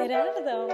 Gerardo.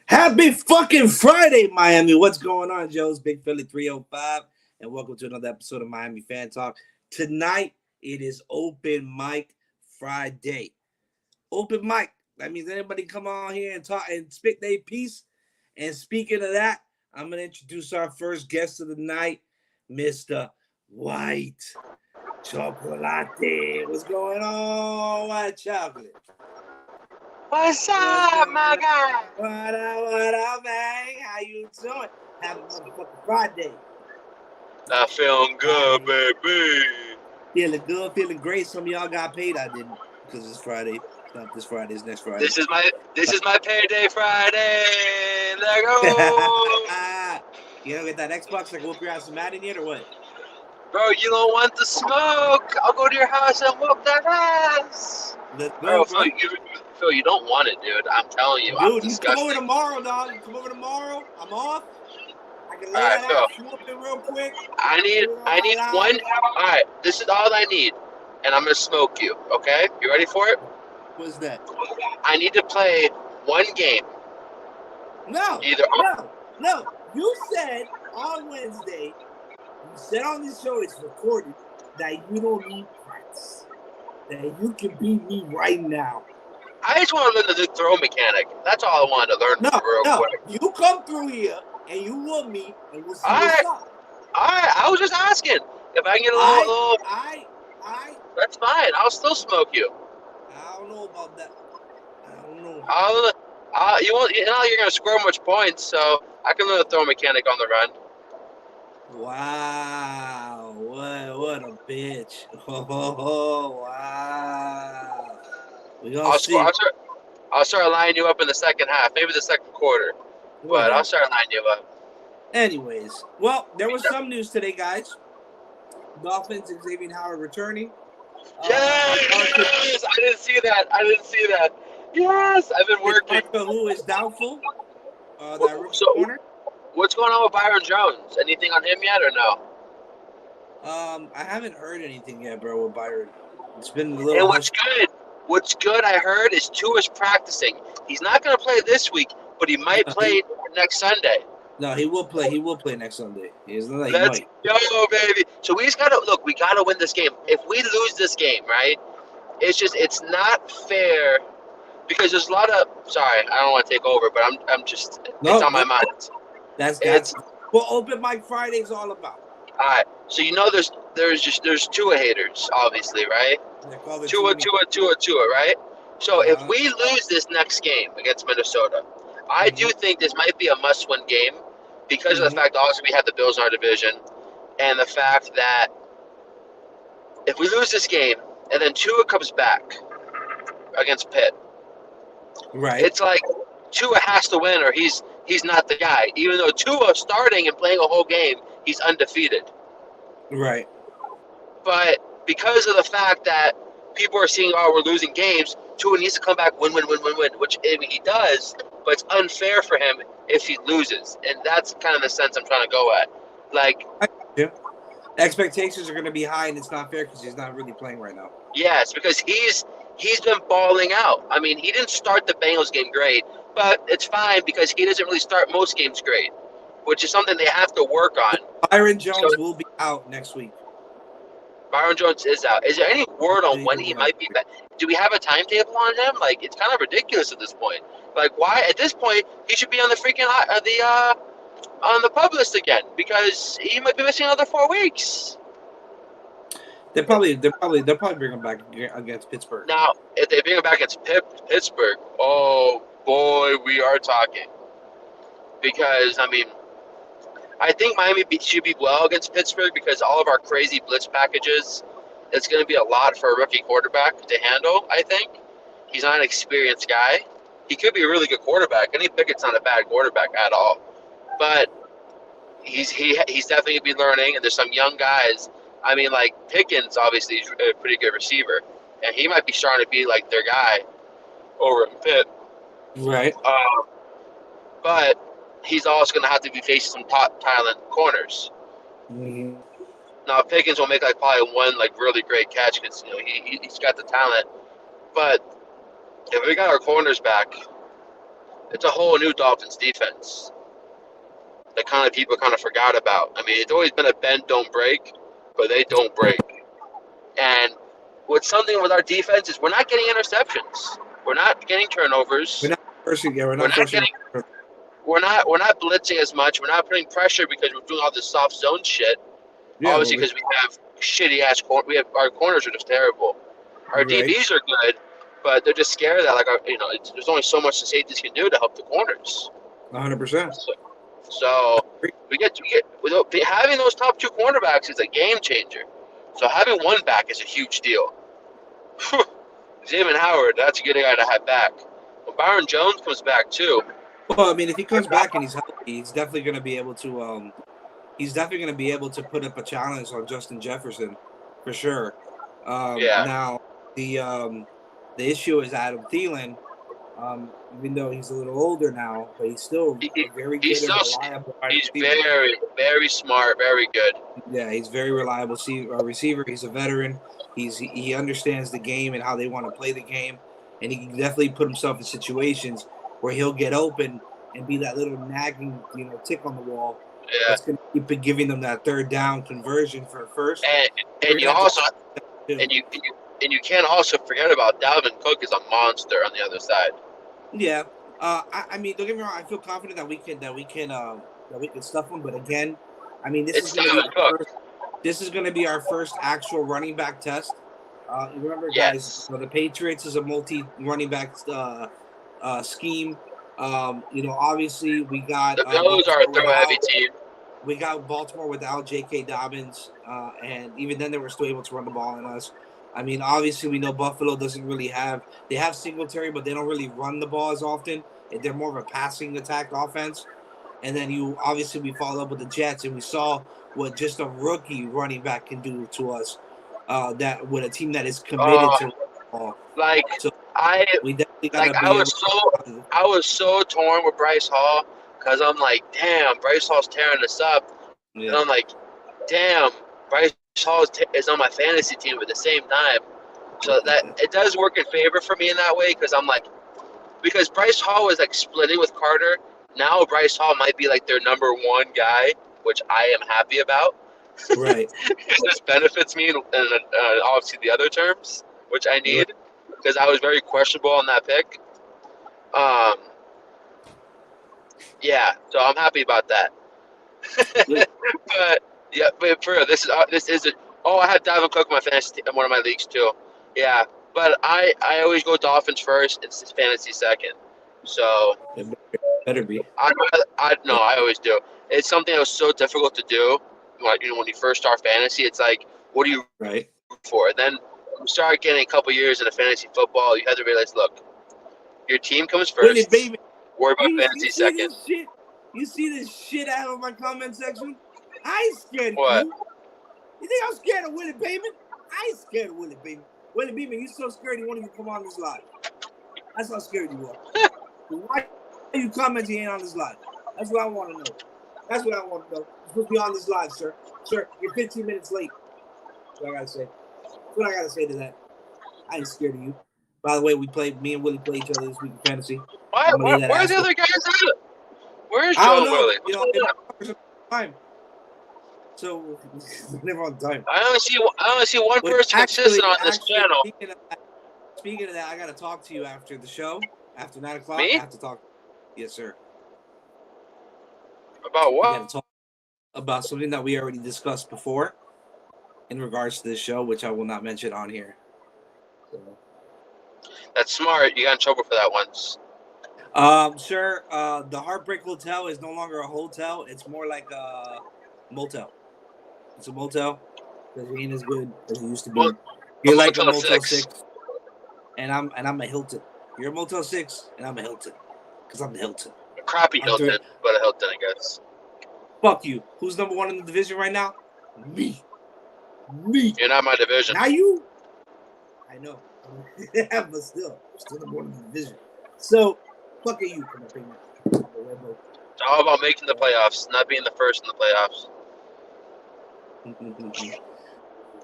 Happy fucking Friday, Miami. What's going on, Joe's Big Philly 305, and welcome to another episode of Miami Fan Talk. Tonight, it is Open Mic Friday. Open mic. That means anybody come on here and talk and spit their piece. And speaking of that, I'm going to introduce our first guest of the night, Mr. White Chocolate. What's going on, White Chocolate? What's up, my guy? What up, man? How you doing? Happy motherfucking Friday. Not feeling good, baby. Feeling good, feeling great. Some of y'all got paid. I didn't because it's Friday. It's not this Friday. It's next Friday. This is my payday Friday. Let go. You don't get that Xbox like whoop your ass and Madden yet or what? Bro, you don't want the smoke. I'll go to your house and whoop that ass. Let's go, Bro. Phil, you don't want it, dude. I'm telling you. Dude, you come over tomorrow, dog. You come over tomorrow. I'm off. I can lay that out, whoop it real quick. I need one. All right, this is all I need, and I'm gonna smoke you. Okay, you ready for it? What's that? I need to play one game. No. You said on Wednesday, you said on this show, it's recorded, that you don't need practice. That you can beat me right now. I just want to learn the throw mechanic. That's all I wanted to learn real quick. You come through here and you whoop me, and we'll see what's up. All right, I was just asking if I can get a little. That's fine. I'll still smoke you. I don't know about that. I don't know. You're gonna score much points, so I can learn the throw mechanic on the run. Wow! What a bitch! Oh wow! I'll start lining you up in the second half, maybe the second quarter, but I'll start lining you up. Anyways, well, there was some news today, guys. Dolphins and Xavier Howard returning. Yes! I didn't see that. Yes! I've been working. Who is doubtful? That rookie corner. What's going on with Byron Jones? Anything on him yet or no? I haven't heard anything yet, bro, with Byron. It's been a little. And what's good, I heard, is Tua's practicing. He's not going to play this week, but he might play next Sunday. No, he will play. He will play next Sunday. Let's go, baby. So we just got to win this game. If we lose this game, right, it's not fair because there's a lot of, sorry, I don't want to take over, but it's on my mind. That's what Open Mic Friday is all about. All right. So there's Tua haters, obviously, right? Tua, right? So if we lose this next game against Minnesota, I do think this might be a must-win game because of the fact, obviously, we have the Bills in our division, and the fact that if we lose this game and then Tua comes back against Pitt, right? It's like Tua has to win or he's not the guy. Even though Tua starting and playing a whole game, he's undefeated. Right. But because of the fact that people are seeing, we're losing games, Tua needs to come back, win, which he does, but it's unfair for him if he loses. And that's kind of the sense I'm trying to go at. Expectations are going to be high, and it's not fair because he's not really playing right now. Yes, because he's been balling out. I mean, he didn't start the Bengals game great, but it's fine because he doesn't really start most games great, which is something they have to work on. Byron Jones will be out next week. Byron Jones is out. Is there any word on when he might be back? Do we have a timetable on him? Like, it's kind of ridiculous at this point. Like, why at this point he should be on the freaking on the pub list again because he might be missing another 4 weeks. They'll probably bring him back against Pittsburgh. Now, if they bring him back against Pittsburgh, oh boy, we are talking. Because I mean, I think Miami should be well against Pittsburgh because all of our crazy blitz packages, it's going to be a lot for a rookie quarterback to handle. I think he's not an experienced guy. He could be a really good quarterback. Kenny Pickett's not a bad quarterback at all, but he's definitely going to be learning. And there's some young guys. I mean, like Pickens, obviously, is a pretty good receiver, and he might be starting to be like their guy over in Pitt. Right. But he's also going to have to be facing some top talent corners. Mm-hmm. Now Pickens will make like probably one like really great catch because he's got the talent. But if we got our corners back, it's a whole new Dolphins defense that kind of people kind of forgot about. I mean, it's always been a bend don't break, but they don't break. And what's something with our defense is we're not getting interceptions. We're not getting turnovers. We're not forcing. Yeah, we're not blitzing as much. We're not putting pressure because we're doing all this soft zone shit. Yeah, obviously, because we have shitty ass corners. Our corners are just terrible. Our DBs are good, but they're just scared that there's only so much the safeties can do to help the corners. 100%. So we get having those top two cornerbacks is a game changer. So having one back is a huge deal. Xavier Howard, that's a good guy to have back. When Byron Jones comes back too. Well, I mean, if he comes back and he's healthy, he's definitely going to be able to. He's definitely going to be able to put up a challenge on Justin Jefferson, for sure. Now the issue is Adam Thielen. Even though he's a little older now, but he's still very good and reliable. He's very, very smart, very good. Yeah, he's very reliable receiver. He's a veteran. He understands the game and how they want to play the game, and he can definitely put himself in situations where he'll get open and be that little nagging, tick on the wall. Yeah. That's going to keep giving them that third down conversion for first. And you also and you can't also forget about Dalvin Cook is a monster on the other side. Yeah, I mean, don't get me wrong. I feel confident that we can stuff them. But again, I mean, this is going to be our first actual running back test. Remember, guys, the Patriots is a multi-running back scheme. Obviously we got the Bills are a throw-heavy team. We got Baltimore without J.K. Dobbins, and even then they were still able to run the ball on us. I mean, obviously we know Buffalo doesn't really they have Singletary, but they don't really run the ball as often. They're more of a passing attack offense. And then we followed up with the Jets, and we saw what just a rookie running back can do to us. That with a team that is committed to ball. I was so torn with Bryce Hall because I'm like, damn, Bryce Hall's tearing us up, and I'm like, damn, Bryce Hall is on my fantasy team at the same time, so that it does work in favor for me in that way because Bryce Hall was like splitting with Carter. Now Bryce Hall might be like their number one guy, which I am happy about. Right. Because this benefits me, and obviously the other terms, which I need, because I was very questionable on that pick. So I'm happy about that. But for real, this is I have Dalvin Cook in my fantasy in one of my leagues too. Yeah, but I always go Dolphins first and fantasy second. So it better be. I always do. It's something that was so difficult to do. Like, when you first start fantasy, it's like, what do you root for? And then you start getting a couple years in a fantasy football, you have to realize, look, your team comes first. Worry about fantasy second. You see this shit out of my comment section? I ain't scared of what? You think I'm scared of Willie Bateman? I ain't scared of Willie Bateman. Willie Bateman, you so scared you won't even come on this live. That's how scared you are. Why are you commenting on this live? That's what I want to know. That's what I want to know. You're supposed to be on this live, sir. Sir, you're 15 minutes late. That's what I got to say. That's what I got to say to that. I ain't scared of you. By the way, me and Willie play each other this week in fantasy. Where's the other guys at? Where's Joe and Willie? Time. So never on time. I only see one person consistent on this channel. Speaking of that, I gotta talk to you after the show. After 9 o'clock, Me? I have to talk. Yes, sir. About We what? gotta talk about something that we already discussed before in regards to this show, which I will not mention on here. So. That's smart. You got in trouble for that once. Sir, the Heartbreak Hotel is no longer a hotel. It's more like a motel. It's a motel because it ain't as good as it used to be. Well, You're like a Motel Motel 6. 6, and I'm a Hilton. You're a Motel 6, and I'm a Hilton because I'm the Hilton. A crappy Hilton, but a Hilton, I guess. Fuck you. Who's number one in the division right now? Me. You're not my division. Now you. I know. But still number one in the division. So, fuck you, come up in there. It's all about making the playoffs, not being the first in the playoffs.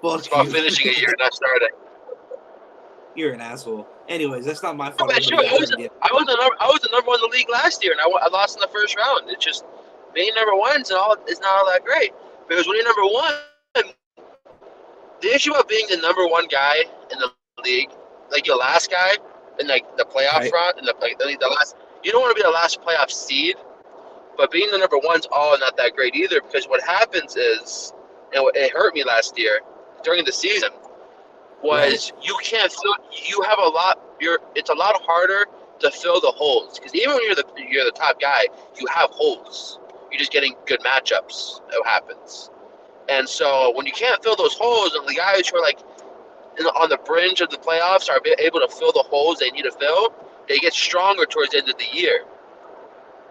It's about finishing a year, not starting. You're an asshole. Anyways, that's not my fault. I was the number one in the league last year, and I lost in the first round. It's just being number one is not all that great. Because when you're number one, the issue of being the number one guy in the league, like your last guy in like the playoff run, and the last, you don't want to be the last playoff seed. But being the number one's all not that great either, because what happens is, and it hurt me last year during the season, was you can't fill. You have a lot. It's a lot harder to fill the holes, because even when you're the top guy, you have holes. You're just getting good matchups. It happens, and so when you can't fill those holes, and the guys who are like on the fringe of the playoffs are able to fill the holes they need to fill, they get stronger towards the end of the year.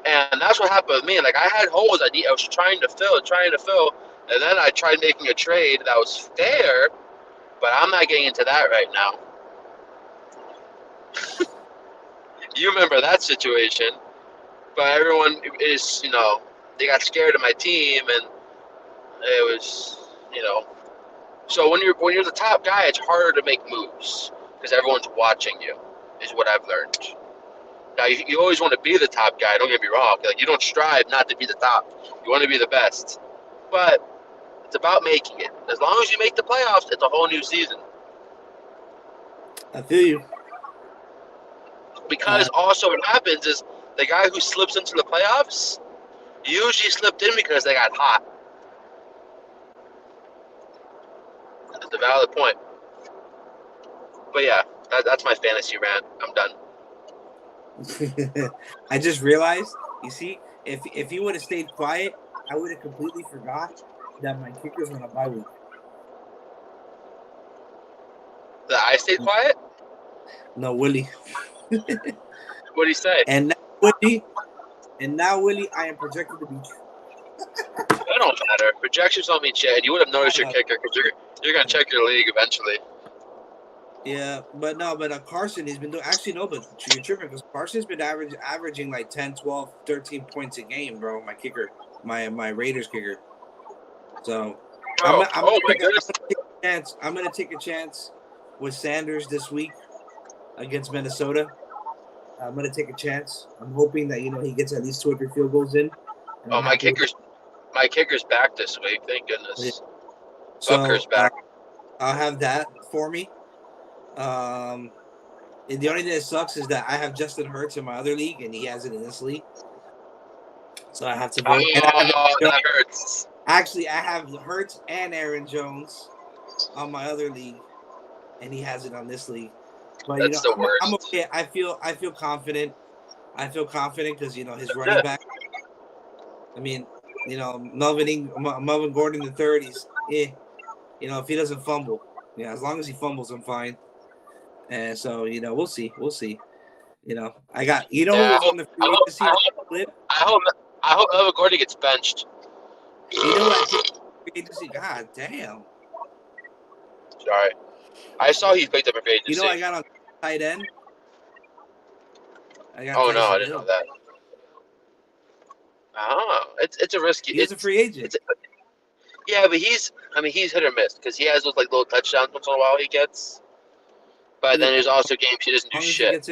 And that's what happened with me. Like, I had holes I was trying to fill, and then I tried making a trade that was fair, but I'm not getting into that right now. You remember that situation, but everyone is, they got scared of my team, and it was, So when you're the top guy, it's harder to make moves because everyone's watching you, is what I've learned. Now, you always want to be the top guy, don't get me wrong. Like, you don't strive not to be the top. You want to be the best. But it's about making it. As long as you make the playoffs, it's a whole new season. I feel you. Because also what happens is the guy who slips into the playoffs usually slipped in because they got hot. That's a valid point. But yeah, that's my fantasy rant. I'm done. I just realized, you see, if he would have stayed quiet, I would have completely forgot that my kicker's on a bye week. That I stayed quiet? No, Willie. What did he say? And now Willie, I am projected to be. That don't matter. Projections don't mean shit. You would have noticed your kicker because you're gonna check your league eventually. Yeah, but Carson, he's been doing. Actually, no, but you're tripping because Carson's been averaging like 10, 12, 13 points a game, bro. My kicker, my Raiders kicker. So I'm gonna take a chance with Sanders this week against Minnesota. I'm gonna take a chance. I'm hoping that he gets at least 2 or 3 field goals in. Oh, my kicker's back this week. Thank goodness. Yeah. So Booker's back. I'll have that for me. And the only thing that sucks is that I have Justin Hurts in my other league, and he has it in this league. So I have to vote. That hurts. Actually, I have Hurts and Aaron Jones on my other league, and he has it on this league. But that's the worst. I'm okay. I feel confident. I feel confident because his running back. I mean, Melvin Gordon the third. He's if he doesn't fumble, as long as he fumbles, I'm fine. And so, we'll see. I got, who was on the free agency flip? I hope Melvin Gordon gets benched. Free agency. God damn. Sorry. I saw he picked up a free agency. I got on tight end? I didn't know that. Oh, it's a risky. He's a free agent. Yeah, but he's hit or miss because he has those little touchdowns once in a while he gets. But then there's also games he doesn't do shit.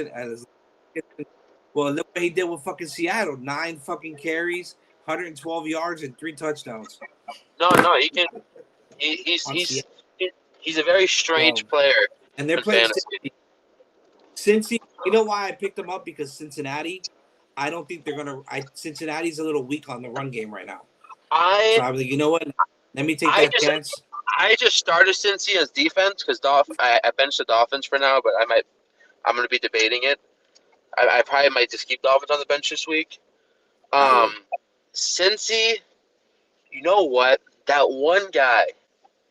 Well, look what he did with fucking Seattle. 9 fucking carries, 112 yards, and 3 touchdowns. No, he can. He, he's on he's Seattle. he, he's a very So, strange player and they're in playing fantasy. Cincy. You know why I picked them up? Because Cincinnati, I don't think they're gonna. Cincinnati's a little weak on the run game right now. So I I was like, you know what? Let me take I that just chance. I just started Cincy as defense because I benched the Dolphins for now, but I'm gonna be debating it. I probably might just keep Dolphins on the bench this week. Yeah. Um, Cincy, you know what? That one guy,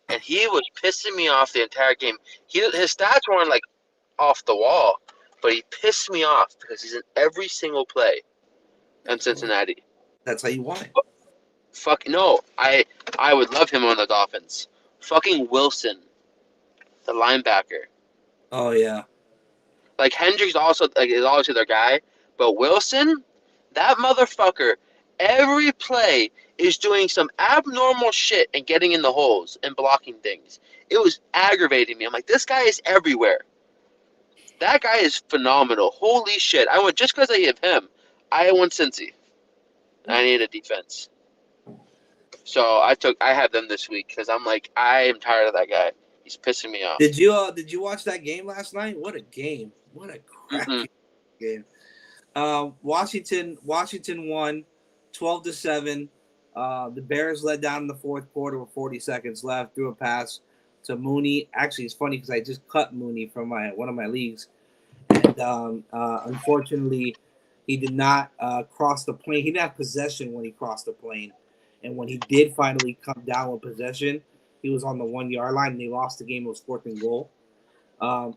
and he was pissing me off the entire game. His stats weren't like off the wall, but he pissed me off because he's in every single play in Cincinnati. That's how you want it. Fuck no, I would love him on the Dolphins. Fucking Wilson, the linebacker. Oh yeah. Like Hendricks also like is obviously their guy, but Wilson, that motherfucker, every play is doing some abnormal shit and getting in the holes and blocking things. It was aggravating me. I'm like, this guy is everywhere. That guy is phenomenal. Holy shit! I went just because I have him. I won Cincy. I need a defense, so I have them this week because I'm like I am tired of that guy. He's pissing me off. Did you watch that game last night? What a game. What a Mm-mm. crappy game. Washington won 12-7. The Bears led down in the fourth quarter with 40 seconds left. Threw a pass to Mooney. Actually, it's funny because I just cut Mooney from one of my leagues, and unfortunately, he did not cross the plane. He didn't have possession when he crossed the plane, and when he did finally come down with possession, he was on the 1 yard line, and they lost the game. It was fourth and goal. Um,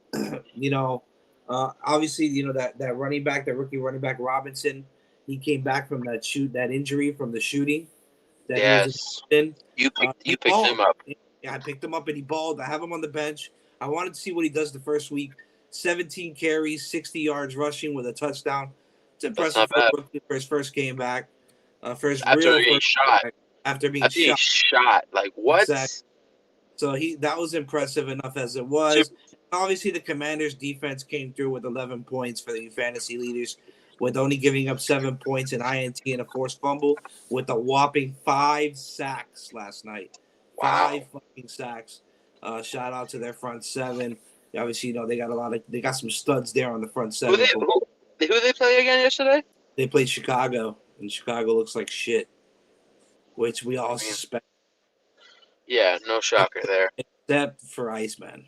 you know, obviously, that running back, that rookie running back Robinson, he came back from that injury from the shooting that he was Yes, in. you He picked him balled. up. Yeah, I picked him up and he balled. I have him on the bench. I wanted to see what he does the first week. 17 carries, 60 yards rushing with a touchdown. It's That's impressive not for a bad. rookie for his first game back, for his After real getting first game shot. back after being After getting shot. shot. Like what? Exactly. So that was impressive enough as it Super, was. Obviously, the Commanders' defense came through with 11 points for the fantasy leaders, with only giving up 7 points in INT and a forced fumble, with a whopping 5 sacks last night. wow. 5 fucking sacks. Shout out to their front seven. Obviously, they got some studs there on the front Who seven. they But who they play again yesterday? they played Chicago, and Chicago looks like shit, which we all I mean, suspect, yeah, no shocker there. except for Iceman.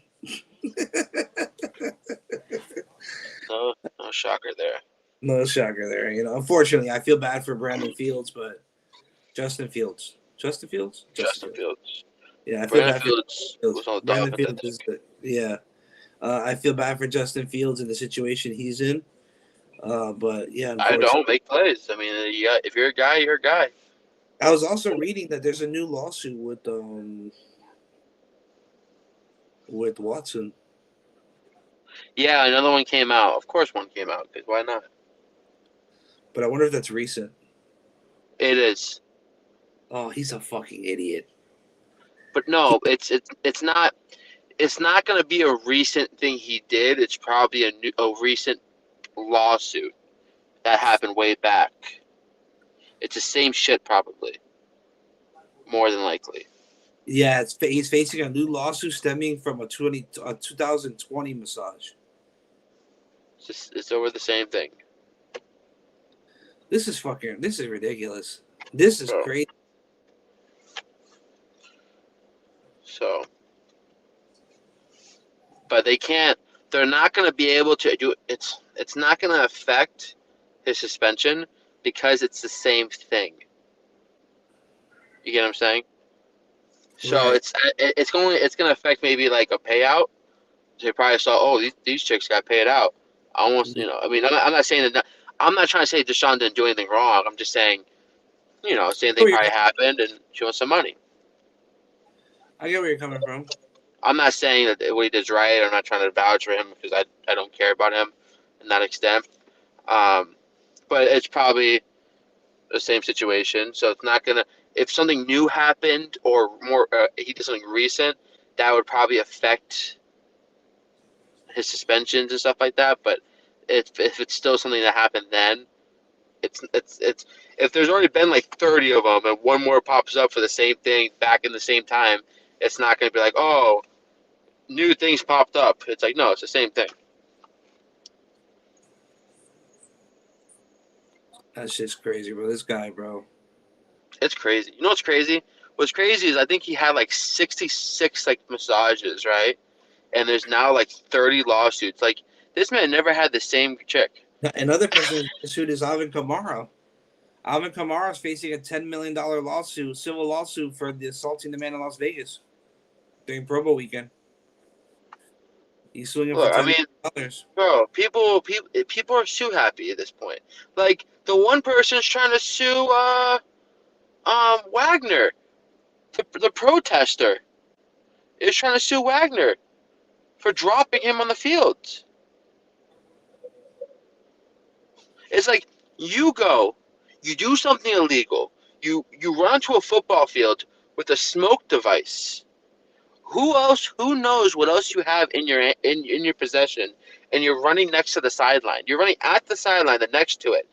No shocker there. No shocker there. Unfortunately, I feel bad for Brandon Fields, but Justin Fields. Justin Fields? Justin Justin Fields. Fields. Yeah, I feel Brandon bad for Fields Fields. was on the Brandon Dolphins, I Fields think. yeah. I feel bad for Justin Fields in the situation he's in. But yeah, I unfortunately. don't make plays. I mean, if you're a guy, you're a guy. I was also reading that there's a new lawsuit with Watson. Yeah, another one came out. Of course, one came out. Because why not? But I wonder if that's recent. It is, Oh, he's a fucking idiot. but no, it's not. It's not going to be a recent thing he did. It's probably a recent lawsuit that happened way back. It's the same shit, probably. More than likely. Yeah, he's facing a new lawsuit stemming from a 2020 massage. It's over the same thing. This is ridiculous. This is So, crazy. so, but they can't. They're not going to be able to do. It's not going to affect his suspension because it's the same thing. You get what I'm saying? So Right. it's going to affect maybe like a payout. They probably saw, oh, these chicks got paid out. Almost, I mean, I'm not saying that. I'm not trying to say Deshaun didn't do anything wrong. I'm just saying, same thing Where you're probably coming- happened, and she wants some money. I get where you're coming from. I'm not saying that what he did is right. I'm not trying to vouch for him because I don't care about him in that extent. But it's probably the same situation. So it's not gonna. If something new happened or more, he did something recent, that would probably affect his suspensions and stuff like that. But if it's still something that happened then, It's if there's already been like 30 of them and one more pops up for the same thing back in the same time, it's not going to be like, oh, new things popped up. It's like, no, it's the same thing. That shit's crazy, bro. This guy, bro. It's crazy. You know what's crazy? What's crazy is I think he had like 66 like massages, right? And there's now like 30 lawsuits. Like this man never had the same chick. Another person who's sued is Alvin Kamara. Alvin Kamara is facing a $10 million lawsuit, civil lawsuit for assaulting the man in Las Vegas during Pro Bowl weekend. He's suing him for Look, I $10 mean, million. bro, people are sue happy at this point. Like the one person's trying to sue Wagner, the protester, is trying to sue Wagner for dropping him on the field. It's like you do something illegal. You run to a football field with a smoke device. Who else? Who knows what else you have in your possession? And you're running next to the sideline. You're running at the sideline, the next to it,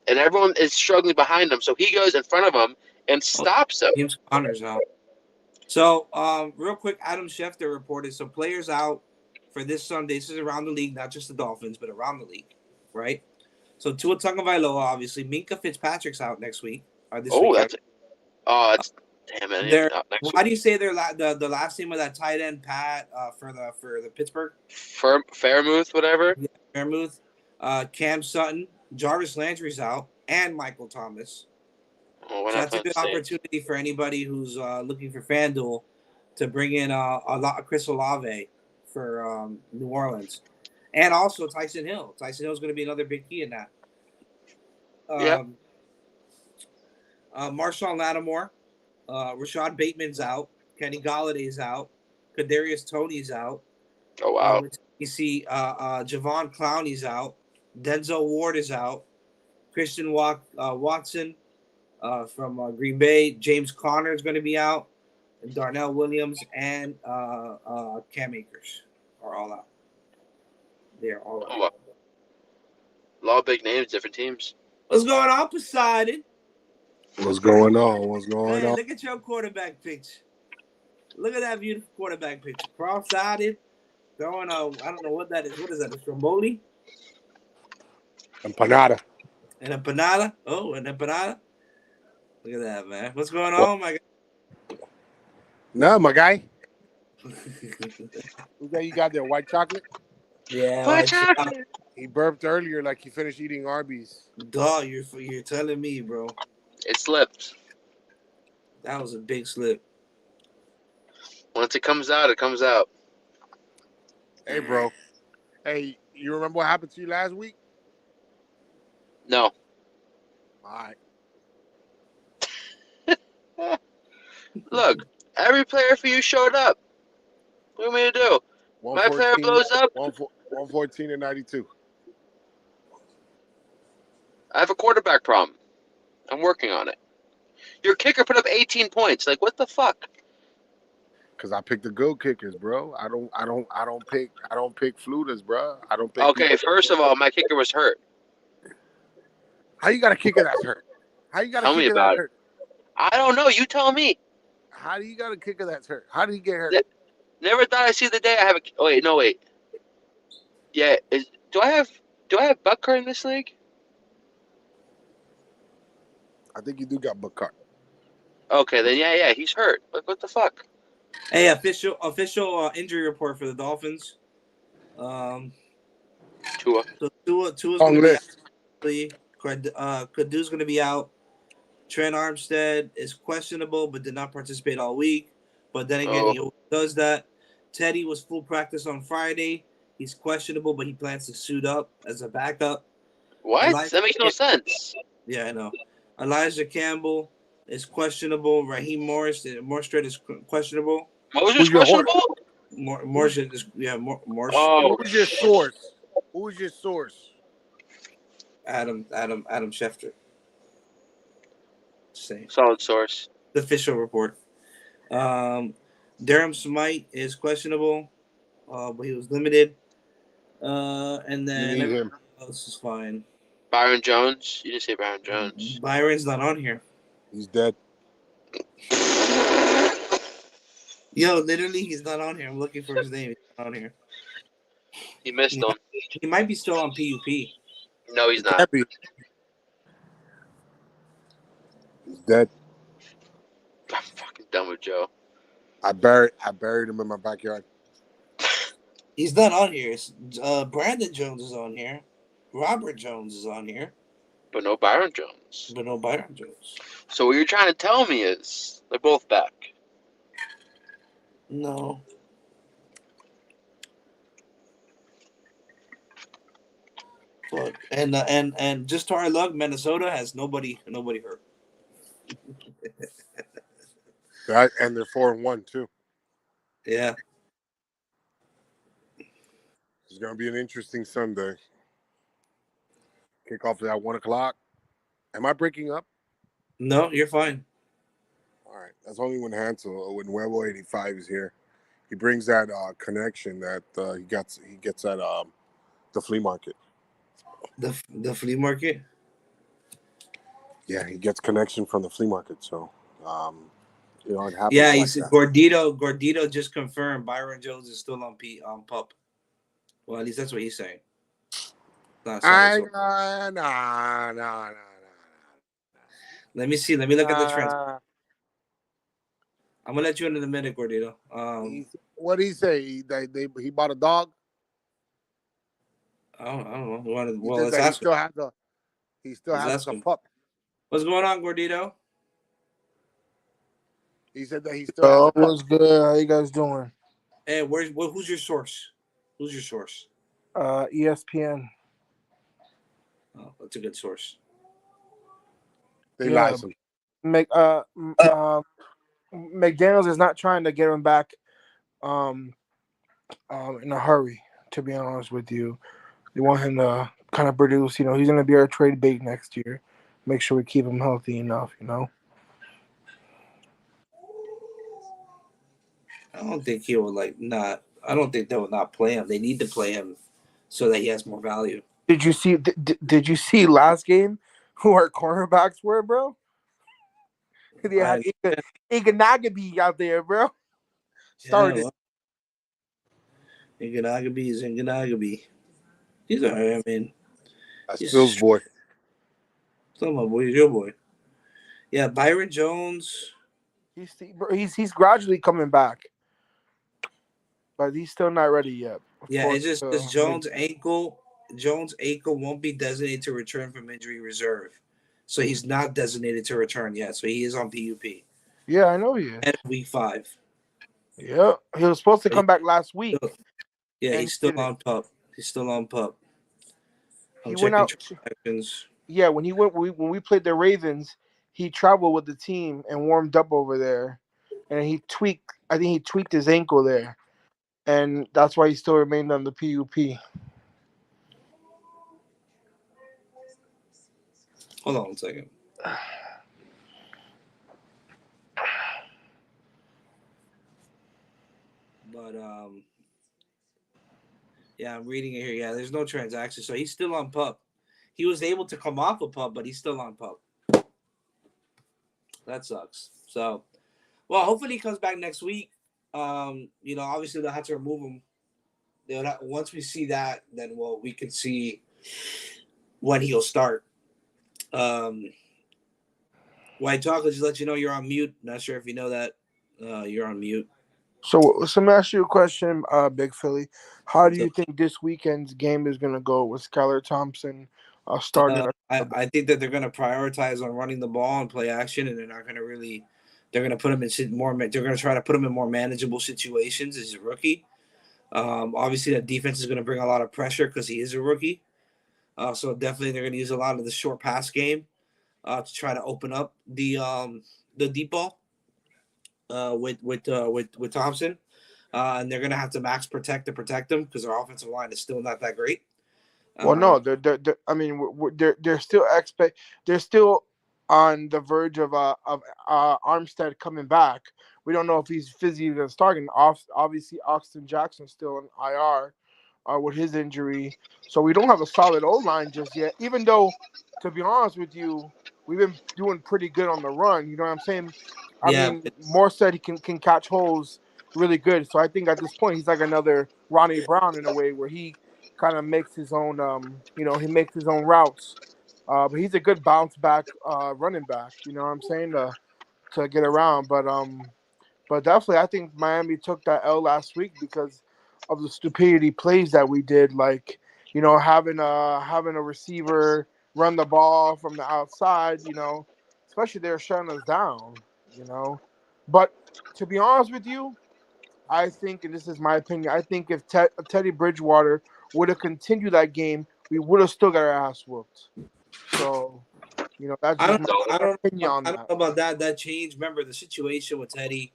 and everyone is struggling behind him. So he goes in front of him and stops him. James Conner's out. So, real quick, Adam Schefter reported some players out for this Sunday. This is around the league, not just the Dolphins, but around the league, right? So, Tua Tagovailoa, obviously. Minka Fitzpatrick's out next week. This Oh, weekend. that's damn it. Why do you say they're the last name of that tight end, Pat, for the Pittsburgh? Fairmouth, whatever. Yeah, Fairmouth. Cam Sutton, Jarvis Landry's out, and Michael Thomas. Oh, So that's a good opportunity for anybody who's looking for FanDuel to bring in Chris Olave for New Orleans. And also Tyson Hill. Tyson Hill is going to be another big key in that. Marshawn Lattimore. Rashad Bateman's out. Kenny Galladay's out. Kadarius Toney's out. Oh, wow. You see Javon Clowney's out. Denzel Ward is out. Christian Watson from Green Bay. James Conner is going to be out. And Darnell Williams and Cam Akers are all out. They're all out. Oh, wow. A lot of big names, different teams. What's going on, Poseidon? What's going on? What's going on? Look at your quarterback pitch. Look at that beautiful quarterback pitch. Cross-sided, throwing I don't know what that is. What is that? A stromboli? Empanada. An empanada? Oh, an empanada? Look at that, man. What's going on, my guy? No, my guy. Who's that you got there? White chocolate? Yeah, white chocolate. He burped earlier like he finished eating Arby's. Dog, you're telling me, bro. It slipped. That was a big slip. Once it comes out, it comes out. Hey, bro. Hey, you remember what happened to you last week? No. All right. Look, every player for you showed up. What do you want me to do? My player blows up. 114 and 92. I have a quarterback problem. I'm working on it. Your kicker put up 18 points. Like, what the fuck? Because I pick the good kickers, bro. I don't pick fluters, bro. I don't pick. Okay, first of all, my kicker was hurt. How you got a kicker that's hurt? How you got a kicker that's hurt? I don't know. You tell me. How do you got a kicker that's hurt? How did he get hurt? Never thought I'd see the day I have a. Oh, wait, no, wait. Yeah, do I have Butker in this league? I think you do got Butker. Okay, then yeah, he's hurt. Like, what the fuck? Hey, official injury report for the Dolphins. Tua. So Tua's going to be out. Kadu's going to be out. Trent Armstead is questionable, but did not participate all week. But then again, he always does that. Teddy was full practice on Friday. He's questionable, but he plans to suit up as a backup. What? That makes no sense. Yeah, I know. Elijah Campbell is questionable. Raheem Mostert is questionable. Mosert's questionable? Mostert is, yeah, Mostert. Oh, who's your source? Who's your source? Adam Schefter. Same. Solid source. The official report. Durham Smythe is questionable, but he was limited. And then everyone else is fine. Byron Jones. You didn't say Byron Jones. Byron's not on here. He's dead. Yo, literally, he's not on here. I'm looking for his name. He's not on here. He missed him. He might be still on PUP. No, he's He not. can't be. He's dead. I'm fucking done with Joe. I buried him in my backyard. He's not on here. Brandon Jones is on here. Robert Jones is on here. But no Byron Jones. But no Byron Jones. So what you're trying to tell me is they're both back. No. But and just to our luck, Minnesota has nobody hurt. And they're 4-1 too. Yeah. It's gonna be an interesting Sunday. Kickoff at 1:00. Am I breaking up? No, you're fine. All right. That's only when Nuevo 85 is here. He brings that connection that he gets at the flea market. The flea market? Yeah, he gets connection from the flea market. So, it happens. Yeah, like he's that. Gordito just confirmed Byron Jones is still on PUP. Well, at least that's what he's saying. No. Let me see. Let me look at the trends. I'm gonna let you in a minute, Gordito. What did he say? He bought a dog. I don't know. Well, let's ask him. He still has a pup. What's going on, Gordito? He said that he still has a pup. What's good? How you guys doing? Hey, who's your source? Who's your source? ESPN. Oh, that's a good source. They lies him. McDaniels is not trying to get him back in a hurry, to be honest with you. They want him to kind of produce, he's going to be our trade bait next year. Make sure we keep him healthy enough, I don't think he will I don't think they will not play him. They need to play him so that he has more value. Did you see? Did you see last game who our cornerbacks were, bro? They had Iganagabe out there, bro. Started. Iganagabe. He's all right. I mean, that's Phil's boy. Still my boy. He's your boy. Yeah, Byron Jones. He's gradually coming back, but he's still not ready yet. Yeah, it's just Jones' ankle won't be designated to return from injury reserve. So he's not designated to return yet. So he is on PUP. Yeah, I know he is. At week 5. Yeah, he was supposed to come back last week. Yeah, he's still on PUP. He went out. Yeah, when we played the Ravens, he traveled with the team and warmed up over there, and he tweaked his ankle there, and that's why he still remained on the PUP. Hold on 1 second. But yeah, I'm reading it here. Yeah, there's no transaction, so he's still on PUP. He was able to come off of PUP, but he's still on PUP. That sucks. So, well, hopefully he comes back next week. Obviously they'll have to remove him. Once we see that, then we can see when he'll start. White Talk, just let you know you're on mute. Not sure if you know that. You're on mute. So let me ask you a question, Big Philly. How do you think this weekend's game is going to go with Skylar Thompson starting? I think that they're going to prioritize on running the ball and play action, and they're not going to they're going to put him in more. They're going to try to put him in more manageable situations as a rookie. Obviously, that defense is going to bring a lot of pressure because he is a rookie. So definitely, they're going to use a lot of the short pass game to try to open up the deep ball with Thompson, and they're going to have to max protect to protect him because our offensive line is still not that great. Well, no, they're still they're still on the verge of Armstead coming back. We don't know if he's physically going to start. And obviously, Austin Jackson's still on IR. with his injury. So we don't have a solid O-line just yet, even though, to be honest with you, we've been doing pretty good on the run. You know what I'm saying? I Yeah. mean, Moore said he can catch holes really good. So I think at this point he's like another Ronnie Brown in a way where he kind of makes his own he makes his own routes. But he's a good bounce back running back, you know what I'm saying, to get around. But definitely I think Miami took that L last week because of the stupidity plays that we did, like, having a receiver run the ball from the outside, especially they're shutting us down, you know. But to be honest with you, I think, and this is my opinion, I think if Teddy Bridgewater would have continued that game, we would have still got our ass whooped. So, that's I just don't my know. opinion on I that. don't know about that. That changed. Remember the situation with Teddy.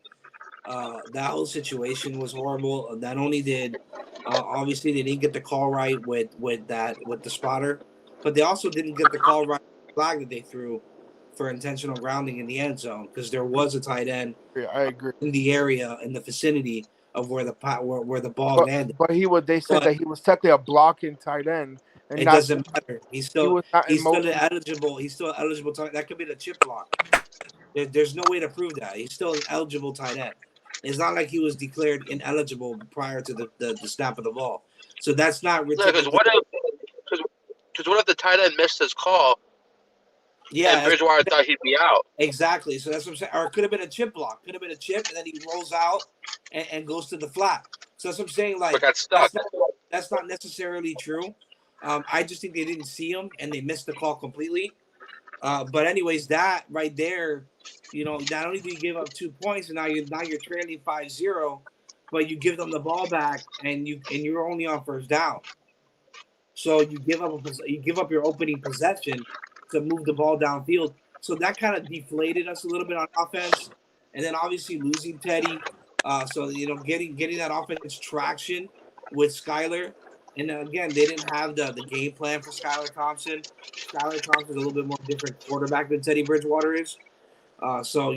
That whole situation was horrible. Not only did obviously they didn't get the call right with the spotter, but they also didn't get the call right flag that they threw for intentional grounding in the end zone because there was a tight end Yeah, I agree. in the area in the vicinity of where the ball But landed. they said But that he was technically a blocking tight end and it not doesn't matter. he was not in He's still motion. eligible. He's still eligible. That could be the chip block. There's no way to prove that. He's still an eligible tight end. It's not like he was declared ineligible prior to the snap of the ball. So that's not Yeah, because typically. what if the tight end missed his call and Yeah, Bridgewater thought he'd be out? exactly. So that's what I'm saying. Or it could have been a chip block. Could have been a chip, and then he rolls out and goes to the flat. So that's what I'm saying. But Like got stuck. that's not necessarily true. I just think they didn't see him and they missed the call completely. But anyways, that right there, not only do you give up 2 points and now you're trailing 5-0, but you give them the ball back and you're only on first down. So you give up your opening possession to move the ball downfield. So that kind of deflated us a little bit on offense, and then obviously losing Teddy. So getting that offense traction with Skyler, and again they didn't have the game plan for Skylar Thompson. Skylar Thompson is a little bit more different quarterback than Teddy Bridgewater is. So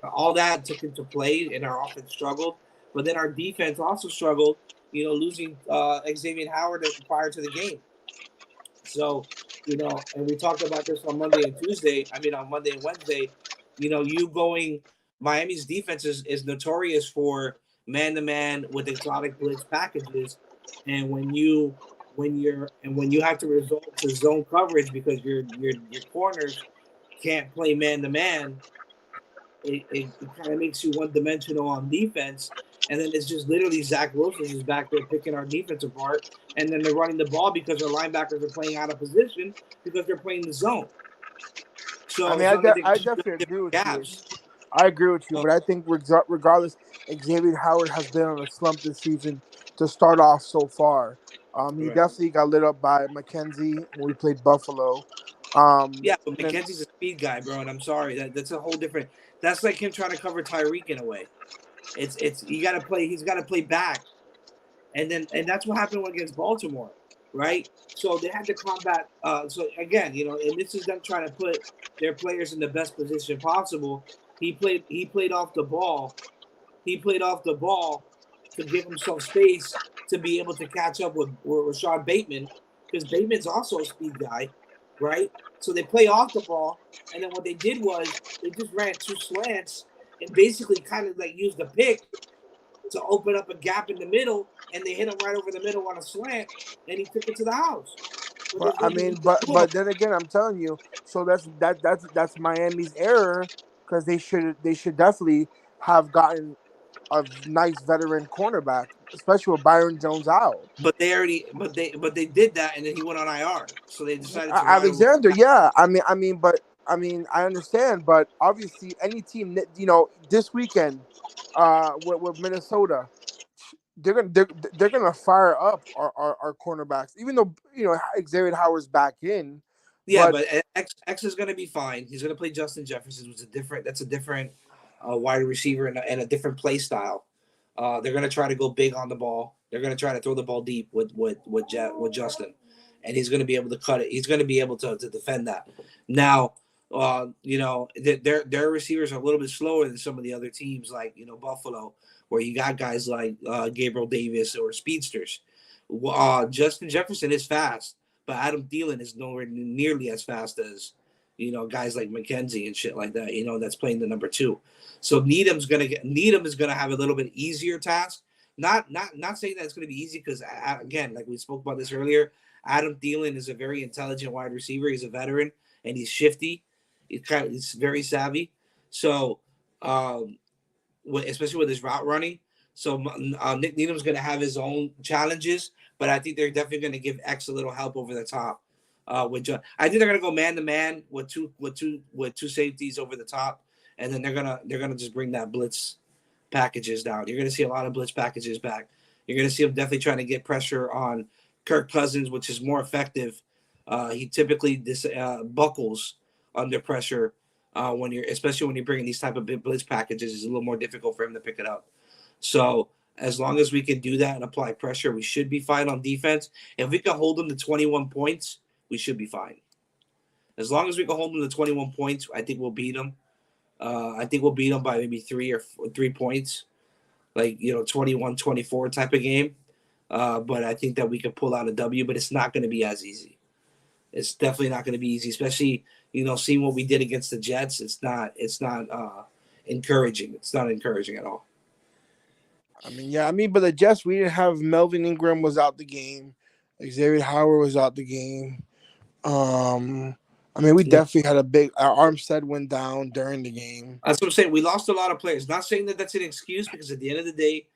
all that took into play, and our offense struggled. But then our defense also struggled. Losing Xavier Howard prior to the game. So, and we talked about this on Monday and Tuesday. I mean, on Monday and Wednesday. Miami's defense is notorious for man-to-man with exotic blitz packages, and when you have to resort to zone coverage because your corners can't play man-to-man, it kind of makes you one-dimensional on defense. And then it's just literally Zach Wilson is back there picking our defense apart. And then they're running the ball because our linebackers are playing out of position because they're playing the zone. So I mean, I definitely agree with you. I agree with you, but I think regardless, Xavier Howard has been on a slump this season to start off so far. He definitely got lit up by McKenzie when we played Buffalo. Yeah, but McKenzie's a speed guy, bro, and I'm sorry that's a whole different. That's like him trying to cover Tyreek in a way. It's you got to play. He's got to play back, and that's what happened against Baltimore, right? So they had to combat. So again, and this is them trying to put their players in the best position possible. He played off the ball. He played off the ball to give himself space to be able to catch up with Rashad Bateman, because Bateman's also a speed guy, right? So they play off the ball, and then what they did was they just ran 2 slants and basically kind of like used the pick to open up a gap in the middle, and they hit him right over the middle on a slant, and he took it to the house. But I mean, but then again, I'm telling you, so that's Miami's error, because they should definitely have gotten a nice veteran cornerback, especially with Byron Jones out. But they did that, and then he went on IR, so they decided to Alexander. Yeah, I mean, I understand, but obviously, any team, this weekend, with Minnesota, they're gonna fire up our cornerbacks, even though Xavier Howard's back in. Yeah, but X is gonna be fine. He's gonna play Justin Jefferson, which is a different wide receiver and a different play style. They're gonna try to go big on the ball. They're gonna try to throw the ball deep with Justin, and he's gonna be able to cut it. He's gonna be able to defend that. Now, their receivers are a little bit slower than some of the other teams, like Buffalo, where you got guys like Gabriel Davis or speedsters. Justin Jefferson is fast, but Adam Thielen is nowhere nearly as fast as guys like McKenzie and shit like that. That's playing the number 2. So Needham is gonna have a little bit easier task. Not saying that it's gonna be easy because again, like we spoke about this earlier, Adam Thielen is a very intelligent wide receiver. He's a veteran and he's shifty. He's very savvy. So, especially with his route running. So Nick Needham's going to have his own challenges, but I think they're definitely going to give X a little help over the top. With John. I think they're going to go man to man with two safeties over the top, and then they're gonna just bring that blitz packages down. You're going to see a lot of blitz packages back. You're going to see them definitely trying to get pressure on Kirk Cousins, which is more effective. He typically buckles under pressure especially when you're bringing these type of blitz packages. It's a little more difficult for him to pick it up. So as long as we can do that and apply pressure, we should be fine on defense. If we can hold them to 21 points, we should be fine. As long as we can hold them to 21 points, I think we'll beat them. I think we'll beat them by maybe 3 points, like 21-24 type of game. But I think that we could pull out a W, but it's not going to be as easy. It's definitely not going to be easy, especially seeing what we did against the Jets. It's not encouraging. It's not encouraging at all. But the Jets, we didn't have Melvin Ingram was out the game. Xavier Howard was out the game. We definitely had our Armstead went down during the game. That's what I'm saying. We lost a lot of players. Not saying that that's an excuse, because at the end of the day,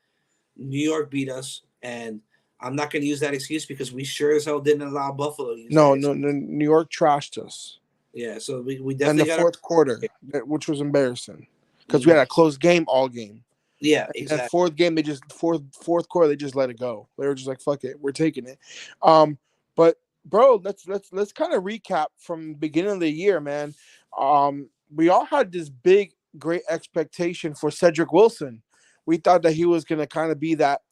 New York beat us, and I'm not going to use that excuse because we sure as hell didn't allow Buffalo to use No, New York trashed us. Yeah, so we definitely got the fourth quarter, which was embarrassing because we had a close game all game. Yeah, exactly. And fourth game, fourth quarter, they just let it go. They were just like, "Fuck it, we're taking it." But bro, let's kind of recap from the beginning of the year, man. We all had this great expectation for Cedric Wilson. We thought that he was gonna kind of be that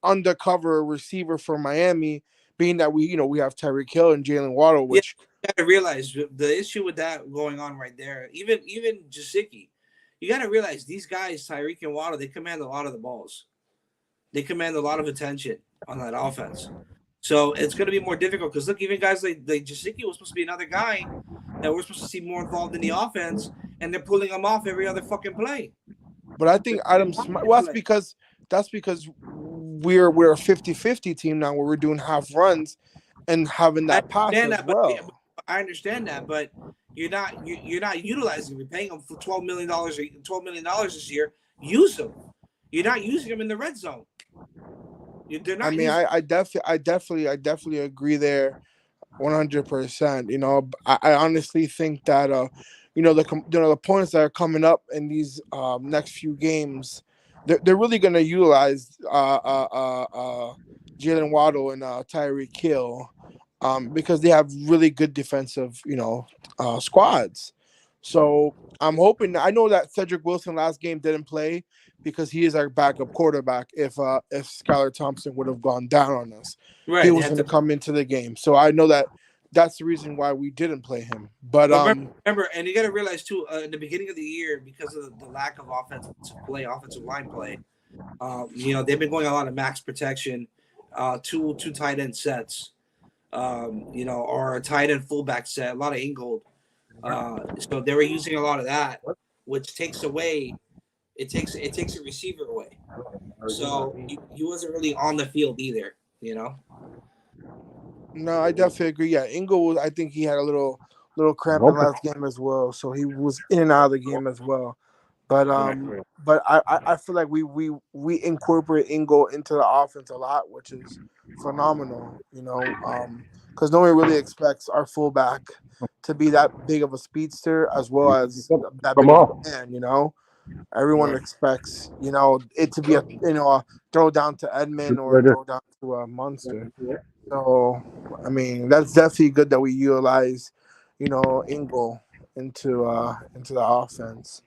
undercover receiver for Miami, being that we have Tyreek Hill and Jalen Waddle, which you gotta realize the issue with that going on right there. Even Gesicki. You got to realize these guys, Tyreek and Waddle, they command a lot of the balls. They command a lot of attention on that offense. So it's going to be more difficult because, look, even guys like Gesicki was supposed to be another guy that we're supposed to see more involved in the offense, and they're pulling him off every other fucking play. But I think that's because we're a 50-50 team now where we're doing half runs and having that pass as well. I understand that, but you're not utilizing. We're paying them for $12 million this year. Use them. You're not using them in the red zone. They're not. I definitely agree there, 100%. I honestly think that the opponents that are coming up in these next few games, they're really going to utilize Jalen Waddle and Tyreek Hill. Because they have really good defensive, squads. So I'm hoping. I know that Cedric Wilson last game didn't play because he is our backup quarterback. If Skylar Thompson would have gone down on us, right, he was going to come into the game. So I know that's the reason why we didn't play him. But remember, and you got to realize too, in the beginning of the year, because of the lack of offensive line play, they've been going a lot of max protection, two tight end sets. Or a tight end fullback set, a lot of Ingold. So they were using a lot of that, which takes a receiver away. So he wasn't really on the field either, No, I definitely agree. Yeah, Ingold, I think he had a little cramp in last game as well, so he was in and out of the game as well. But I feel like we incorporate Ingold into the offense a lot, which is phenomenal, because no one really expects our fullback to be that big of a speedster as well as that big of a man, Everyone expects, it to be a throw down to Edmund or a throw down to a Munster. So, that's definitely good that we utilize, Ingold into the offense.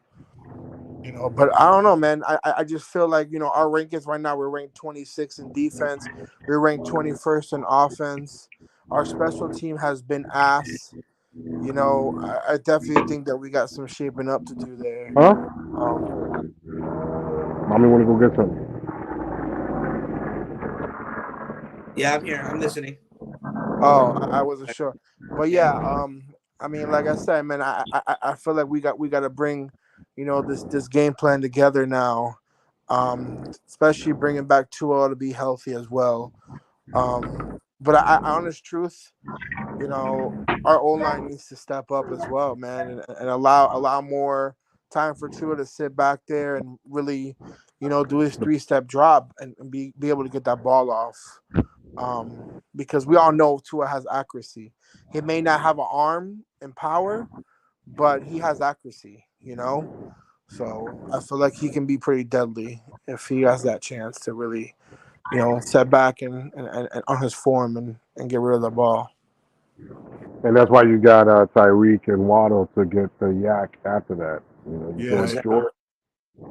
But I don't know, man. I just feel like, our rankings right now, we're ranked 26 in defense. We're ranked 21st in offense. Our special team has been ass. I definitely think that we got some shaping up to do there. Huh? Mommy want to go get something. Yeah, I'm here. I'm listening. Oh, I wasn't sure, but yeah. I mean, like I said, man, I feel like we got to bring, this game plan together now. Especially bringing back Tua to be healthy as well. But honest truth, our O line needs to step up as well, man, and allow more time for Tua to sit back there and really, do his 3-step drop and be able to get that ball off. Because we all know Tua has accuracy. He may not have an arm and power, but he has accuracy. So I feel like he can be pretty deadly if he has that chance to really, set back and on his form and get rid of the ball. And that's why you got Tyreek and Waddle to get the yak after that. You go Exactly. short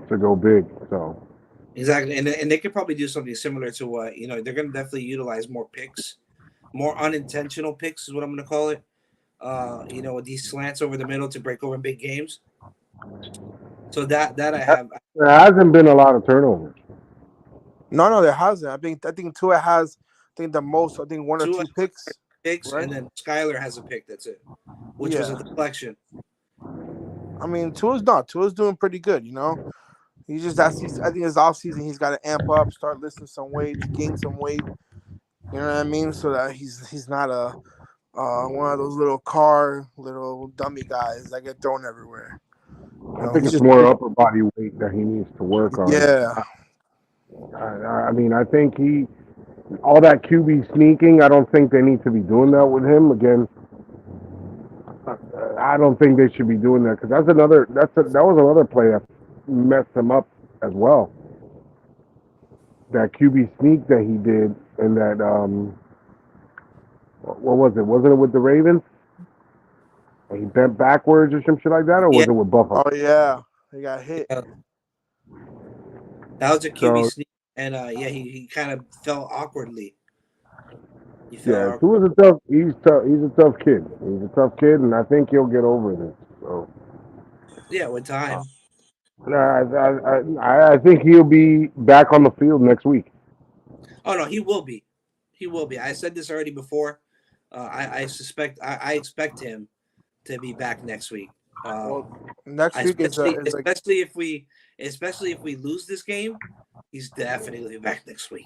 to go big. So Exactly, and they could probably do something similar to what they're going to definitely utilize more picks, more unintentional picks is what I'm going to call it. With these slants over the middle to break over in big games. So that I have there hasn't been a lot of turnovers. No, there hasn't. I think Tua has, the most. I think one or two two picks, picks, right? and then Skyler has a pick. That's it, which was a Yeah. deflection. I mean, Tua's doing pretty good. He just I think his off season he's got to amp up, start lifting some weights, gain some weight. You know what I mean? So that he's not a one of those little dummy guys that get thrown everywhere. I think He's it's just more upper body weight that he needs to work on. yeah. I mean, I think all that QB sneaking. I don't think they need to be doing that with him again. I don't think they should be doing that because that was another play that messed him up as well. That QB sneak that he did, and that what was it? Wasn't it with the Ravens? He bent backwards or some shit like that, or Yeah, was it with Buffalo? Oh yeah, he got hit. that was a QB So sneak, and he kind of fell awkwardly. He yeah, fell. Tua's a tough. He's tough. He's a tough kid. He's a tough kid, and I think he'll get over this. So Yeah, with time. I think he'll be back on the field next week. Oh no, he will be. He will be. I said this already before. I expect him to be back next week. Well, next week is especially if we lose this game, he's definitely back next week.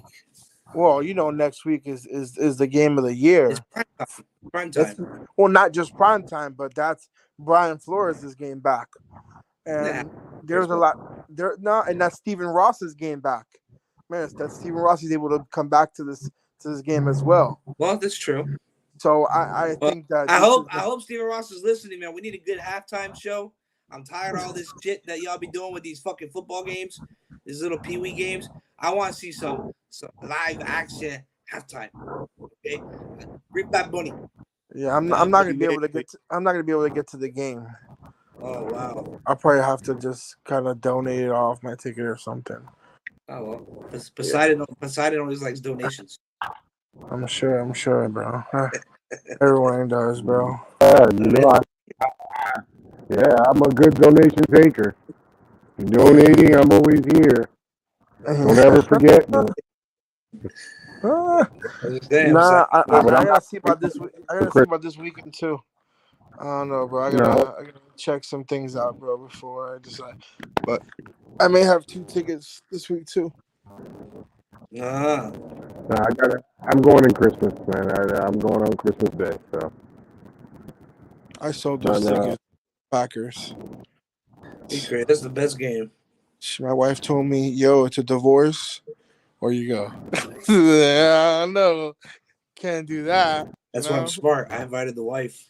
well, next week is the game of the year. It's prime time. Well, not just prime time, but that's Brian Flores' game back, and there's a lot there. No, and that's Stephen Ross's game back. Man, that Stephen Ross is able to come back to this game as well. Well, that's true. So I think that I hope Stephen Ross is listening, man. We need a good halftime show. I'm tired of all this shit that y'all be doing with these fucking football games, these little peewee games. I want to see some live action halftime. Okay, Rip that bunny. Yeah, I'm not gonna be able to get. I'm not gonna be able to get to the game. Oh wow! I'll probably have to just kind of donate it off my ticket or something. Oh well, Poseidon always likes donations. I'm sure, bro. Everyone does, bro. Yeah, I'm a good donation taker. Donating, I'm always here. Don't ever forget me. I gotta see about this. I gotta see about this weekend too. I don't know, bro. I gotta check some things out, bro, before I decide. But I may have 2 tickets this week too. I'm going in Christmas, man. I'm going on Christmas Day, so. I sold those tickets. Packers. It's great. That's the best game. My wife told me, "Yo, it's a divorce, or you go." I know, can't do that. That's why I'm smart. I invited the wife.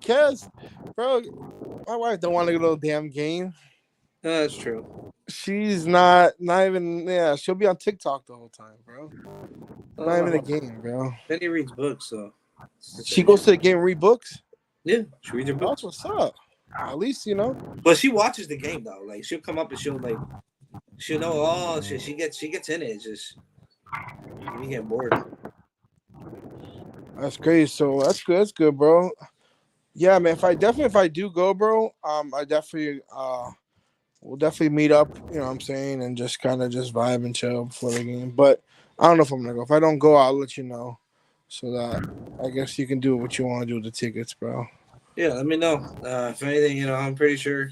Cause, bro, my wife don't want to go to a damn game. No, that's true. She's not even. Yeah, she'll be on TikTok the whole time, bro. Not even a game, bro. Then he reads books, so. She goes to the game and read books? Yeah, she reads her books. That's what's up. At least, But she watches the game, though. Like, she'll come up and she'll know, oh, she gets in it. It's just, you get bored. That's great. So that's good. That's good, bro. Yeah, man. If I do go, bro, I definitely, we'll definitely meet up, you know what I'm saying, and just kind of just vibe and chill before the game. But I don't know if I'm gonna go. If I don't go, I'll let you know, so that I guess you can do what you want to do with the tickets, bro. Yeah, let me know. If anything, I'm pretty sure,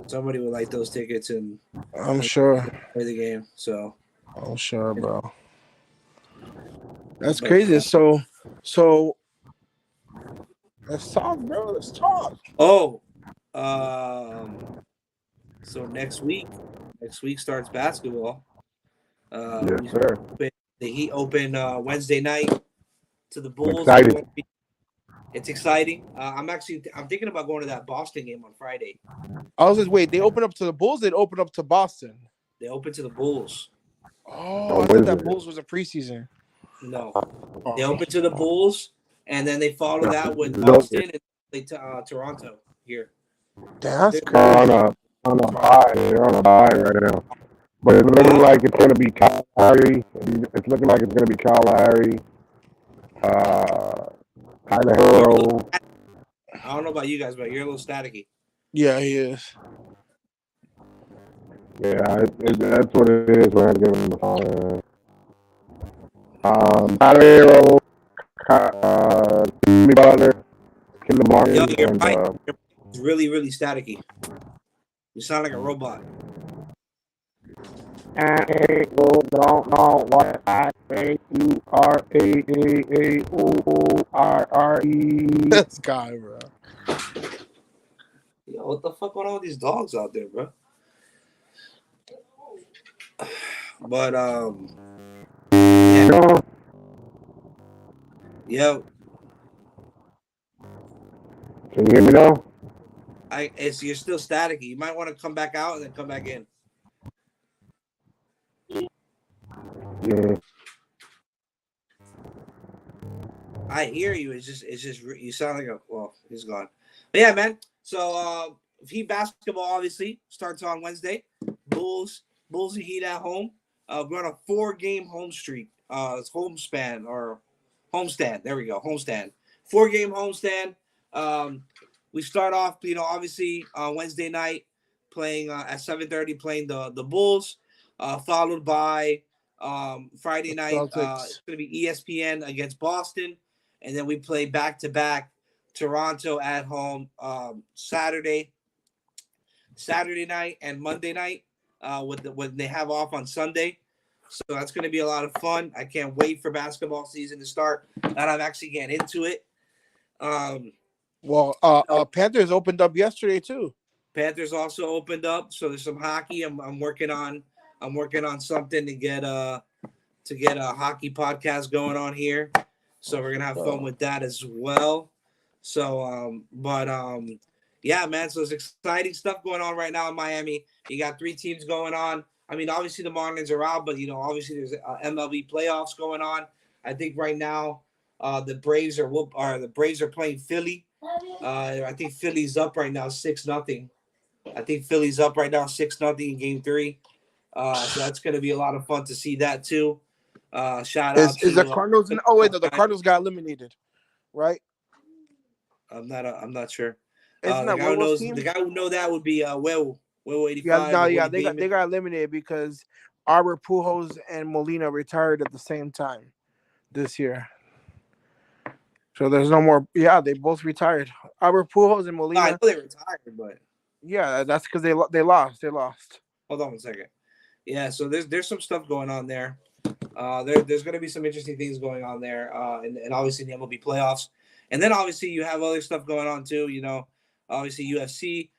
somebody would like those tickets and I'm sure. play the game. So I'm sure, bro. That's but crazy. So let's talk, bro. Let's talk. so next week starts basketball. Yes, sir. The Heat open Wednesday night to the Bulls. Excited. It's exciting. I'm thinking about going to that Boston game on Friday. I was just wait. They open up to the Bulls. They open up to Boston. They open to the Bulls. Oh, I thought that Bulls was a preseason. No, they open to the Bulls, and then they follow that with Boston and play Toronto here. That's crazy. On a bye. They're on a bye right now. But it's looking like it's going to be Kyle Lowry. It's looking like it's going to be Kyle Lowry. Tyler Hero. I don't know about you guys, but you're a little staticky. Yeah, he is. Yeah, that's what it is when I give him the phone. Tyler Hero, Jimmy Butler, Caleb Martin. Yo, you're right. It's really, really staticky. You sound like a robot. Don't know what I say. URAAOORRE. This guy, bro. Yo, what the fuck with all these dogs out there, bro? But yeah. Can you hear me now? You're still staticky. You might want to come back out and then come back in. Yeah. I hear you. It's just you sound like he's gone. But yeah, man. So Heat basketball obviously starts on Wednesday. Bulls and Heat at home. We're on a 4-game home streak. It's homestand. There we go. Homestand. 4-game homestand. We start off, obviously Wednesday night playing at 7:30, playing the Bulls, followed by Friday night. It's going to be ESPN against Boston, and then we play back-to-back Toronto at home Saturday night and Monday night when they have off on Sunday. So that's going to be a lot of fun. I can't wait for basketball season to start, and I'm actually getting into it. Panthers opened up yesterday too. Panthers also opened up, so there's some hockey. I'm working on something to get a hockey podcast going on here. So we're gonna have fun with that as well. So yeah, man. So there's exciting stuff going on right now in Miami. You got 3 teams going on. I mean, obviously the Marlins are out, but obviously there's MLB playoffs going on. I think right now the Braves are playing Philly. I think Philly's up right now 6-0. I think Philly's up right now 6-0 in Game 3. So that's going to be a lot of fun to see that too. Shout out to the Cardinals. The Cardinals got eliminated, right? I'm not sure. The guy who knows that would be Will 85. They got eliminated because Albert Pujols and Molina retired at the same time this year. So there's no more. Yeah, they both retired. Albert Pujols and Molina. I know they retired, but yeah, that's because they lost. They lost. Hold on one second. Yeah, so there's some stuff going on there. There's going to be some interesting things going on there, and obviously the MLB playoffs, and then obviously you have other stuff going on too. Obviously UFC.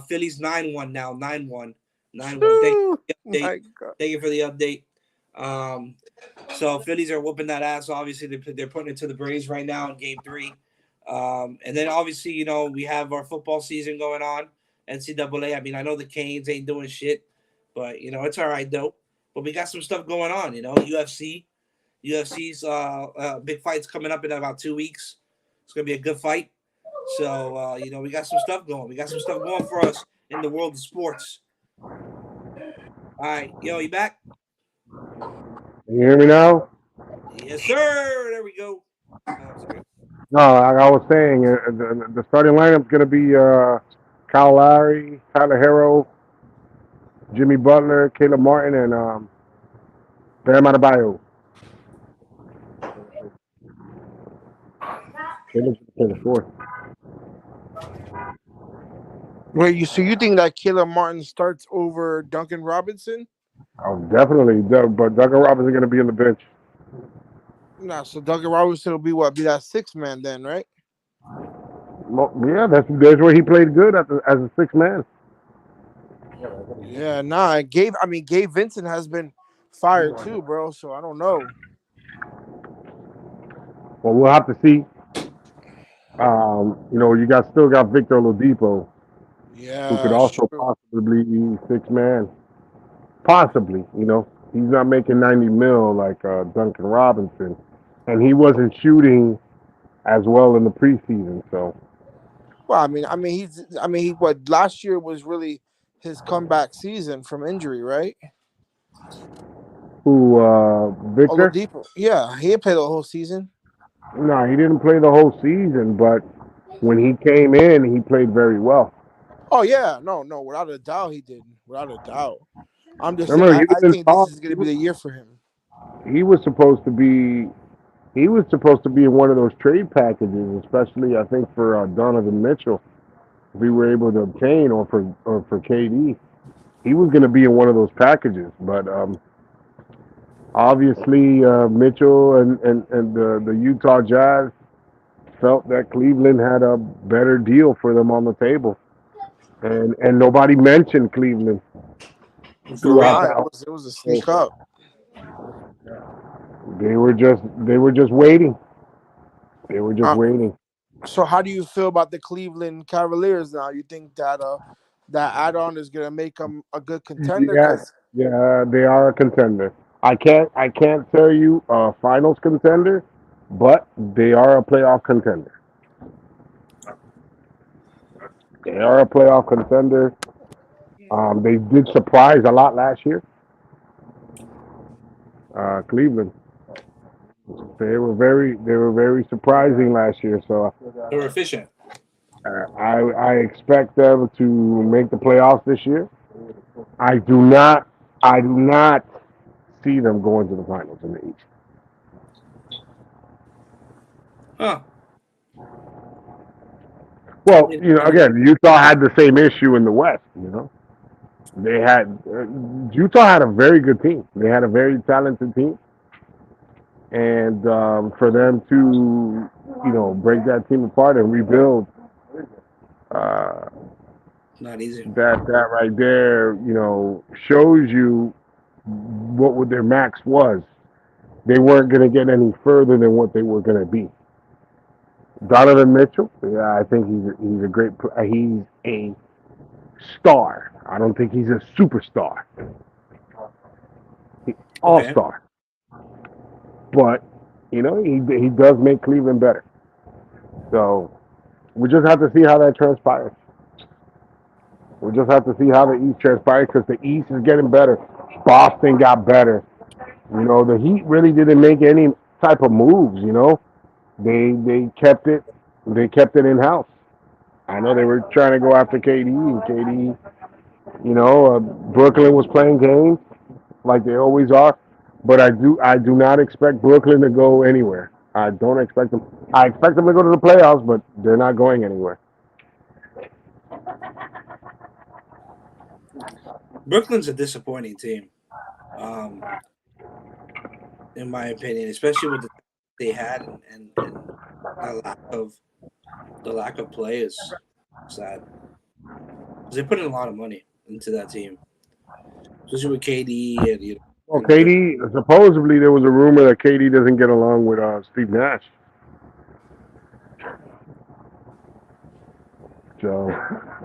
Phillies 9-1 now, 9-1. Thank you for the update. So Phillies are whooping that ass. Obviously, they're putting it to the Braves right now in Game 3. And then obviously, we have our football season going on. NCAA. I mean, I know the Canes ain't doing shit, but it's all right though. But we got some stuff going on. UFC's big fight's coming up in about 2 weeks. It's gonna be a good fight. So we got some stuff going. We got some stuff going for us in the world of sports. All right, you back? Can you hear me now? Yes, sir. There we go. No, I was saying the starting lineup's going to be Kyle Lowry, Tyler Hero, Jimmy Butler, Caleb Martin, and Bam Adebayo. They look to the fourth. Wait, so you think that Caleb Martin starts over Duncan Robinson? Oh, definitely. But Duncan Robinson going to be on the bench. Nah, so Duncan Robinson will be what? Be that sixth man then, right? Well, yeah, that's where he played good as a sixth man. Yeah, nah. Gabe Vincent has been fired too, bro. So I don't know. Well, we'll have to see. You still got Victor Oladipo, who could Yeah, also true. possibly be six man. Possibly, he's not making 90 mil like Duncan Robinson, and he wasn't shooting as well in the preseason. So, Well, he what last year was really his comeback season from injury, right? who Victor? Oladipo. Yeah, he didn't play the whole season. No, he didn't play the whole season, but when he came in, he played very well. Oh yeah, no, without a doubt he did. Without a doubt. I'm just saying Remember, he was I in think this talk. is gonna be the year for him. He was supposed to be. He was supposed to be in one of those trade packages, especially I think for Donovan Mitchell. If we were able to obtain, or for KD, he was going to be in one of those packages. But obviously, Mitchell and the Utah Jazz felt that Cleveland had a better deal for them on the table, and nobody mentioned Cleveland throughout Nah, that. it was a Whole sneak up. They were just waiting. They were just Uh, waiting. so how do you feel about the Cleveland Cavaliers now? You think that that add-on is gonna make them a good contender? Yeah, Because yeah, they are a contender. I can't tell you a finals contender, but they are a playoff contender. They are a playoff contender. They did surprise a lot last year. Cleveland. They were very surprising last year. So They were efficient. I expect them to make the playoffs this year. I do not see them going to the finals in the East. Huh. Well, again, Utah had the same issue in the West. They had Utah had a very good team. They had a very talented team, and for them to break that team apart and rebuild, uh, Not easy. that right there, shows you what their max was. They weren't going to get any further than what they were going to be. Donovan Mitchell, yeah, I think he's a great. He's a star. I don't think he's a superstar. All Okay. star. But he does make Cleveland better. So we just have to see how that transpires. We just have to see how the East transpires because the East is getting better. Boston got better. The Heat really didn't make any type of moves. They kept it. They kept it in house. I know they were trying to go after KD, and KD, Brooklyn was playing games like they always are. But I do not expect Brooklyn to go anywhere. I don't expect them. I expect them to go to the playoffs, but they're not going anywhere. Brooklyn's a disappointing team, um, in my opinion, especially with the they had and the lack of play is sad. Because they put in a lot of money into that team, especially with KD and Well, and the KD, supposedly there was a rumor that KD doesn't get along with Steve Nash. So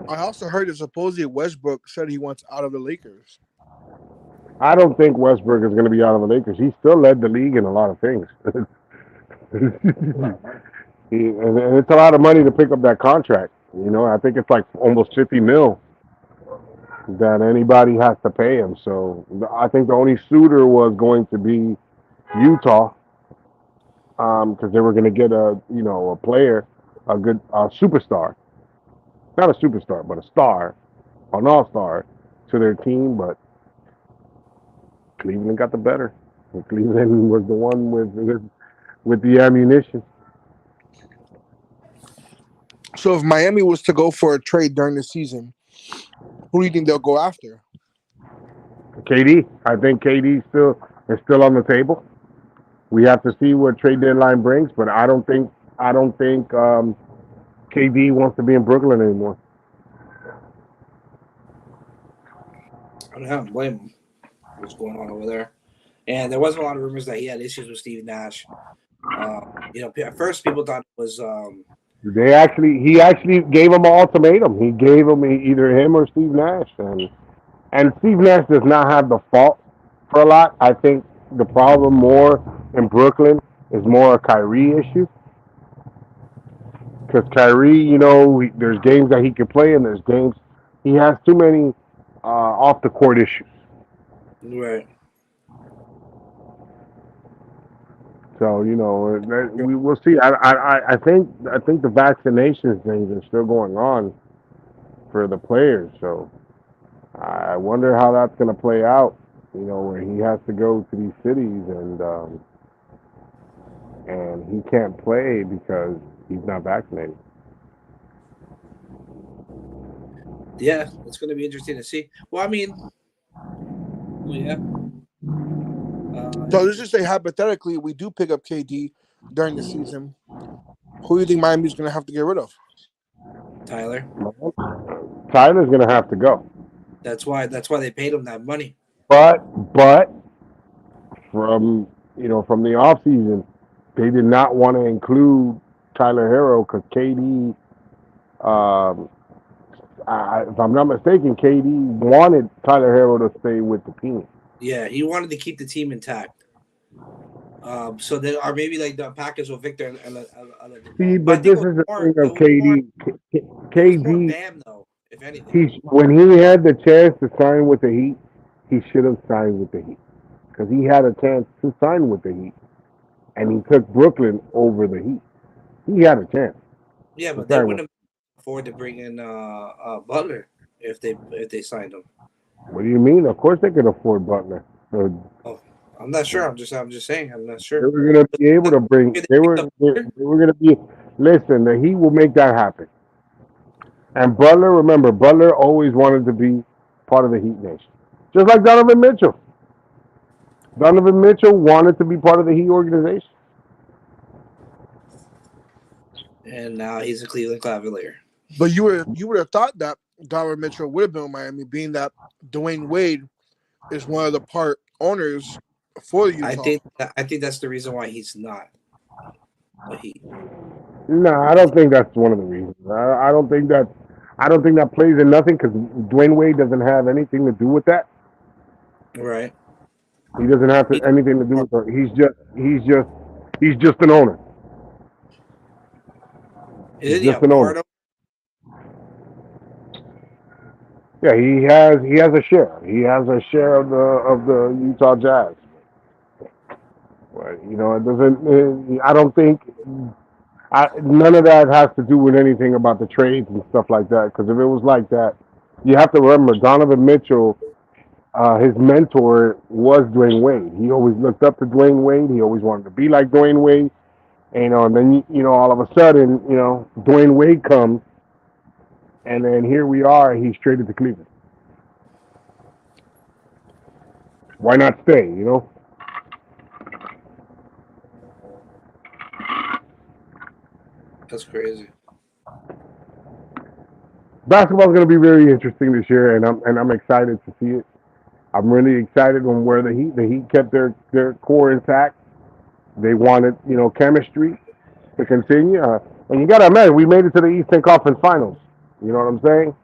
I also heard that supposedly Westbrook said he wants out of the Lakers. I don't think Westbrook is going to be out of the Lakers. He still led the league in a lot of things. And it's a lot of money to pick up that contract. I think it's like almost 50 mil that anybody has to pay him. So I think the only suitor was going to be Utah, because they were going to get a player, a good superstar, not a superstar, but a star, an all-star to their team. But Cleveland got the better. Cleveland was the one with the ammunition. So if Miami was to go for a trade during the season, who do you think they'll go after? KD. I think KD is still on the table. We have to see what trade deadline brings, but I don't think KD wants to be in Brooklyn anymore. I don't blame him. What's going on over there? And there was a lot of rumors that he had issues with Steve Nash. At first people thought it was. He actually gave him an ultimatum. He gave him either him or Steve Nash, and Steve Nash does not have the fault for a lot. I think the problem more in Brooklyn is more a Kyrie issue. Because Kyrie, there's games that he can play, and there's games he has too many off the court issues. Right. So we will see. I think the vaccination things are still going on for the players. So I wonder how that's going to play out. Where he has to go to these cities and he can't play because he's not vaccinated. Yeah, it's going to be interesting to see. Well, I mean, yeah. So let's just say hypothetically, we do pick up KD during the season. Who do you think Miami's going to have to get rid of? Tyler. Tyler's going to have to go. That's why they paid him that money. But from the off season, they did not want to include Tyler Hero because KD. If I'm not mistaken, KD wanted Tyler Hero to stay with the team. Yeah, he wanted to keep the team intact. So then, or maybe like the package with Victor. See, but this is the thing of KD. KD, Bam, though, if anything. When he had the chance to sign with the Heat, he should have signed with the Heat because he had a chance to sign with the Heat, and he took Brooklyn over the Heat. He had a chance. Yeah, but they wouldn't afford to bring in Butler if they signed him. What do you mean? Of course they could afford Butler. I'm not sure. I'm just saying. I'm not sure. They were going to be able to bring. They were going to be. Listen, the Heat will make that happen. And Butler, remember, Butler always wanted to be part of the Heat Nation, just like Donovan Mitchell. Donovan Mitchell wanted to be part of the Heat organization, and now he's a Cleveland Cavalier. But you would have thought that Donovan Mitchell would have been in Miami, being that Dwayne Wade is one of the part owners for Utah. I think that's the reason why he's not a Heat. No, I don't think that's one of the reasons. I don't think that plays in nothing because Dwayne Wade doesn't have anything to do with that. Right. He doesn't have anything to do with it. He's just an owner. Is he just an owner? Yeah, he has a share. He has a share of the Utah Jazz. But it doesn't. I don't think. None of that has to do with anything about the trades and stuff like that. Because if it was like that, you have to remember Donovan Mitchell. His mentor was Dwayne Wade. He always looked up to Dwayne Wade. He always wanted to be like Dwayne Wade. And then all of a sudden, Dwayne Wade comes, and then here we are. He's traded to Cleveland. Why not stay? That's crazy. Basketball is going to be very interesting this year, and I'm excited to see it. I'm really excited on where the Heat kept their core intact. They wanted chemistry to continue, and you got to imagine we made it to the Eastern Conference Finals. You know what I'm saying?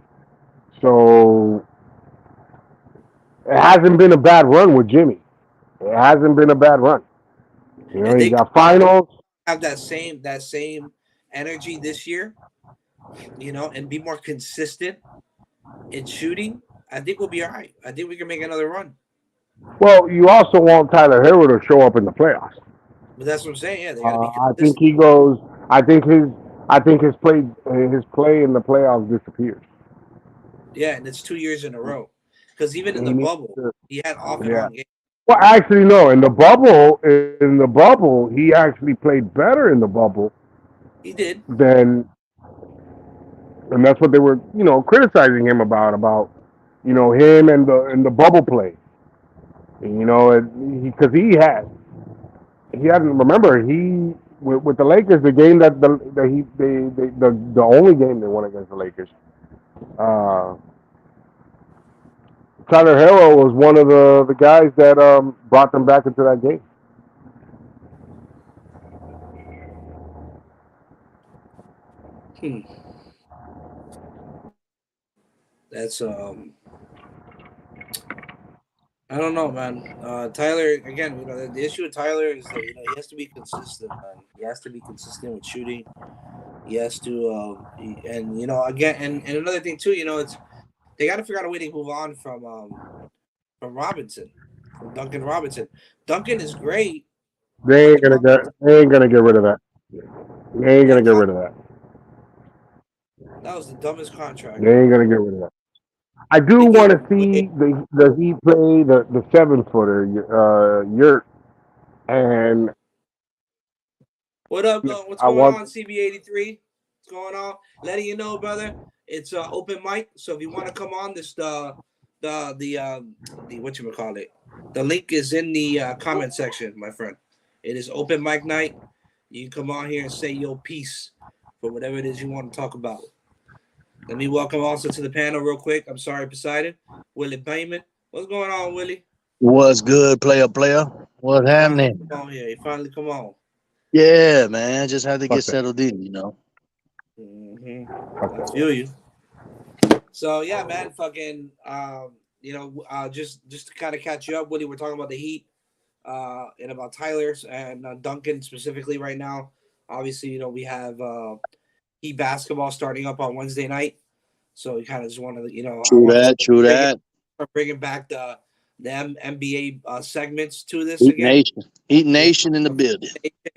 So it hasn't been a bad run with Jimmy. It hasn't been a bad run. You got finals. Have that same energy this year, and be more consistent in shooting. I think we'll be all right. I think we can make another run. Well, you also want Tyler Hero to show up in the playoffs. But that's what I'm saying. Yeah, they got to be consistent. I think he goes. I think his play in the playoffs disappears. Yeah, and it's 2 years in a row. Because even in the bubble, he had off and on games. Well, actually, no. In the bubble, he actually played better in the bubble He did. than, and that's what they were, criticizing him about, him and the bubble play. Because he hadn't remember he with the Lakers the game that he the only game they won against the Lakers. Uh, Tyler Hero was one of the guys that brought them back into that game. Hmm. That's I don't know, man. Tyler, again, the issue with Tyler is that he has to be consistent, man. He has to be consistent with shooting. He has to, and again, and another thing too, it's they got to figure out a way to move on from Robinson, from Duncan Robinson. Duncan is great, but the problem with They ain't gonna get rid of that. They ain't gonna that get rid of that. that was the dumbest contract, They ain't bro. gonna get rid of that. I do They gave want to him way. see the Heat play the 7 footer Yurt, and What up? What's I going want on, CB83? What's going on? Letting you know, brother. It's open mic. So if you want to come on, this the what you call it. The link is in the comment section, my friend. It is open mic night. You can come on here and say your piece for whatever it is you want to talk about. Let me welcome also to the panel real quick. I'm sorry, Poseidon. Willie Payment. What's going on, Willie? What's good, player? What's You finally happening? come on here. You finally come on. Yeah, man. Just had to get fuck that. settled in. Mm-hmm. Fuck I that. feel you. So yeah, man, fucking, just to kind of catch you up, Woody, we're talking about the Heat, and about Tyler's and Duncan specifically right now. Obviously, we have Heat basketball starting up on Wednesday night, so we kind of just want to, I True want to that. True bring it, that. bringing back the NBA segments to this Eat again. Nation. Eat Yeah, Nation in the building.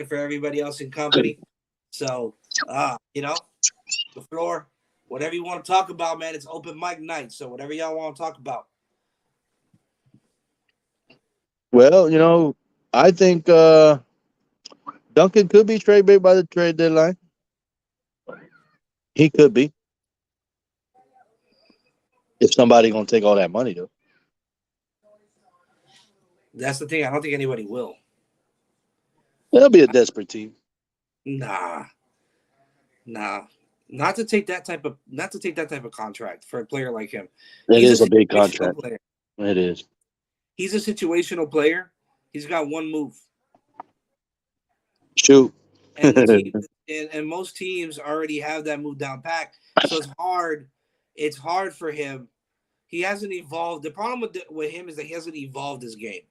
for everybody else in company. So, the floor, whatever you want to talk about, man, it's open mic night. So whatever y'all want to talk about. Well, I think Duncan could be trade bait by the trade deadline. He could be. If somebody gonna take all that money though. That's the thing. I don't think anybody will. It'll be a desperate team. Nah, nah. Not to take that type of contract for a player like him. It He's a is a big situational contract. player. It is. He's a situational player. He's got one move. Shoot. And the team and most teams already have that move down pack. So it's hard. It's hard for him. He hasn't evolved. The problem with him is that he hasn't evolved his game.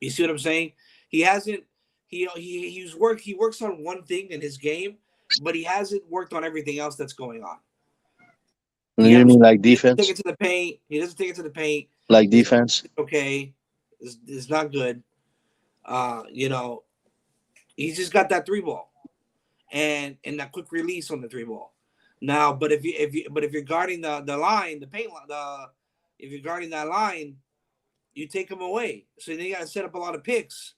You see what I'm saying? He hasn't. He works on one thing in his game, but he hasn't worked on everything else that's going on. You mean like He doesn't take defense? it to the paint. He doesn't take it to the paint. Like His defense? okay. It's not good. Uh, you know, he's just got that three ball and that quick release on the three ball. Now, but if you're guarding the line, the paint if you're guarding that line, you take him away. So then you got to set up a lot of picks,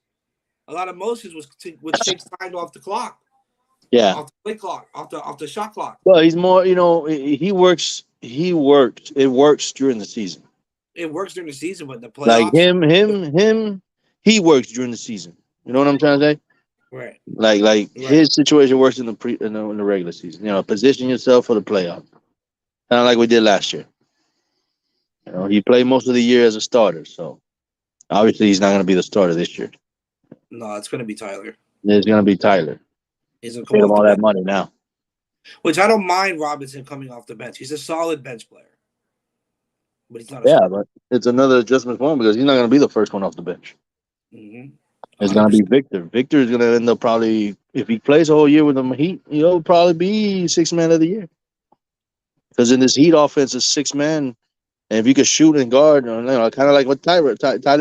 a lot of motions, which takes time off the clock, Yeah. off the play clock, off the shot clock. Well, he's more. He works. He works. It works during the season. It works during the season, but the Like playoffs, him. He works during the season. You know what I'm trying to say? right, Like right. his situation works in the regular season. Position yourself for the playoff. Kind of like we did last year. He played most of the year as a starter, so obviously he's not going to be the starter this year. No, it's going to be Tyler. It's going to be Tyler. He's going to come Paid him off the all that bench, money now. which I don't mind Robinson coming off the bench. He's a solid bench player, but he's not a Yeah, starter. but it's another adjustment for him because he's not going to be the first one off the bench. Mm-hmm. It's going to 100%. be Victor. Victor is going to end up probably, if he plays a whole year with them Heat, he'll probably be sixth man of the year. Because in this Heat offense, it's six man. And if you could shoot and guard, kind of like what Tyler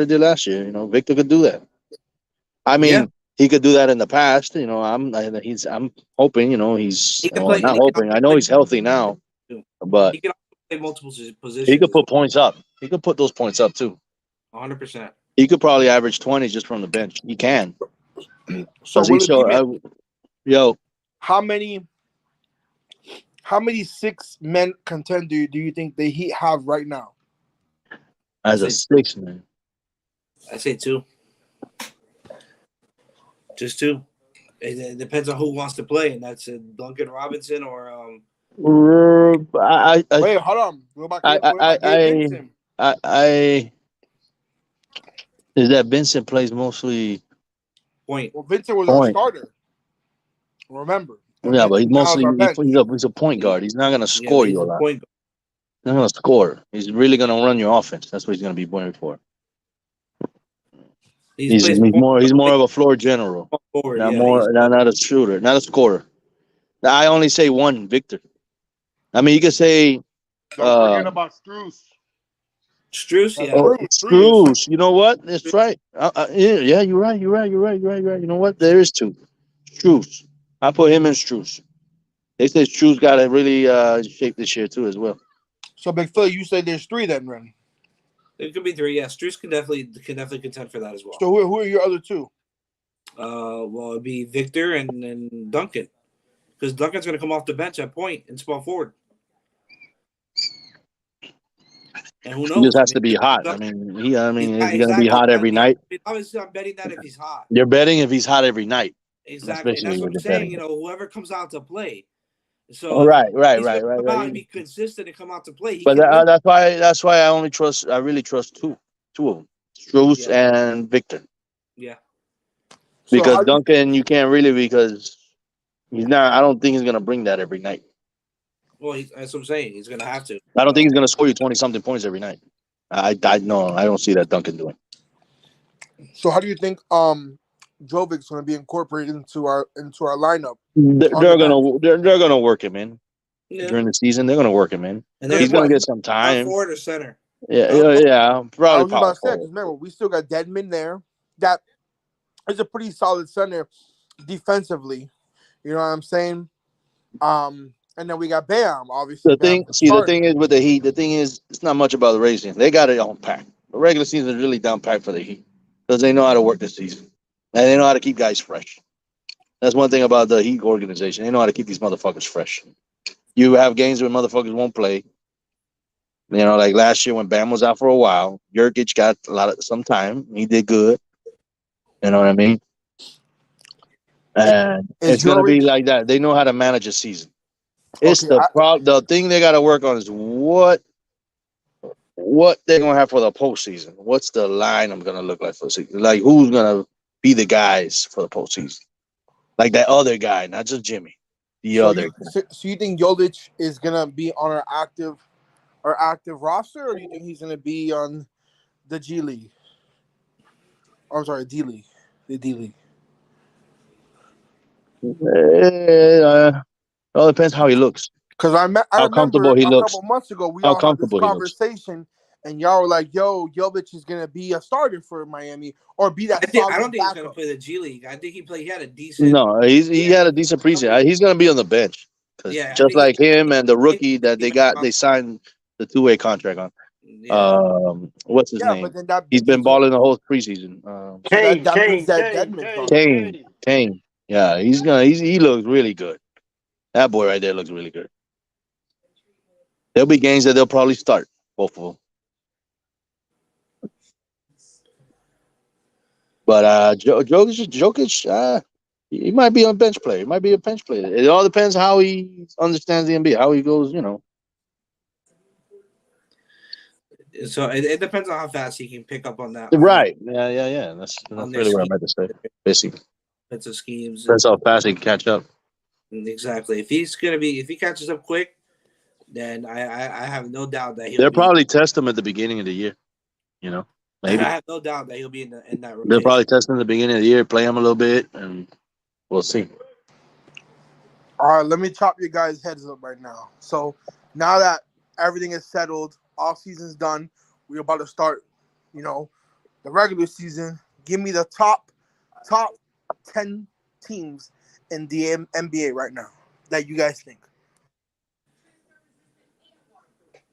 did last year, Victor could do that. I Yeah, mean, he could do that in the past. I'm hoping, he can well, play, and not he can hoping. also I know play he's healthy now, too. but He can also play multiple he positions could as well. put points up. He could put those points up too. 100%. He could probably average 20 just from the bench. He can. So will it be yo, how many 6-man contender do you think the Heat have right now? as a 6-man. I say 2. Just 2. It depends on who wants to play, and that's Duncan Robinson or Wait, hold on. What about Gabe Vincent? Is that Vincent plays mostly point? Well, Vincent was our starter. Remember. Yeah, but he's mostly he's a point guard. He's not going to score you a lot. He's not going to score. He's really going to run your offense. That's what he's going to be playing for. He's more of a floor general, forward, not a shooter, not a scorer. I only say one, Victor. I mean, you could say. Don't forget about Strus. Strus, yeah. Strus. You know what? That's right. Yeah, you're right. You're right. You know what? There is 2. Strus. I put him in Strus. They say Strus got to really shape this year too as well. So, Big Phil, you say there's 3 then, Ren? It could be 3. Yeah, Strus can definitely contend for that as well. So who are your other 2? Well, it'd be Victor and Duncan, because Duncan's going to come off the bench at point and small forward. And who knows? He just has to be hot. I mean, is he going to be hot every night? Obviously, I'm betting that if he's hot. You're betting if he's hot every night. Exactly. And that's what I'm saying. Whoever comes out to play. So right. And be consistent and come out to play. But that's why I really trust two of them, Strus and Victor. Yeah. Because so Duncan, you can't really, because he's not. I don't think he's gonna bring that every night. Well, that's what I'm saying. He's gonna have to. I don't think he's gonna score you 20-something points every night. I don't see that Duncan doing. So how do you think Jovic's going to be incorporated into our lineup? They're gonna work him in during the season. They're gonna work him in, and he's gonna get some time. Forward or center? Yeah, probably. I was about to say, because remember, we still got Dedmon there. That is a pretty solid center defensively. You know what I'm saying? And then we got Bam, obviously. The thing is with the Heat, it's not much about the racing. They got it on pack. The regular season is really down packed for the Heat because they know how to work the season. And they know how to keep guys fresh. That's one thing about the Heat organization. They know how to keep these motherfuckers fresh. You have games where motherfuckers won't play. You know, like last year when Bam was out for a while, Jurkic got some time. He did good. You know what I mean? And it's going to be like that. They know how to manage a season. It's the thing they got to work on is what they're going to have for the postseason. What's the lineup going to look like for the season? Like, who's going to be the guys for the postseason? Like that other guy, not just Jimmy. So you think Jokic is going to be on our active roster, or do you think he's going to be on the G League? I'm sorry, D League. The D League. Well, it depends how he looks. Because I remember a couple months ago, we all had this conversation, and y'all were like, "Yo, Jokic is gonna be a starter for Miami, or be that." I don't think he's gonna play the G League. I think he had a decent. No, he had a decent preseason. He's gonna be on the bench. Yeah, just like him and the rookie that they signed the 2-way contract on. Yeah. What's his name? He's been balling the whole preseason. Kane. Yeah, he looks really good. That boy right there looks really good. There'll be games that they'll probably start, both of them. But Jokic, he might be a bench player. He might be a bench player. It all depends how he understands the NBA, how he goes, So it depends on how fast he can pick up on that. Right. Yeah. That's really what I meant to say. Basically. Defensive schemes. Depends how fast he can catch up. Exactly. If he catches up quick, then I have no doubt that they'll probably test him at the beginning of the year. Maybe. I have no doubt that he'll be in that rotation. They'll probably test him at the beginning of the year, play him a little bit, and we'll see. All right, let me chop you guys' heads up right now. So now that everything is settled, off season's done, we're about to start, the regular season. Give me the top 10 teams in the NBA right now that you guys think.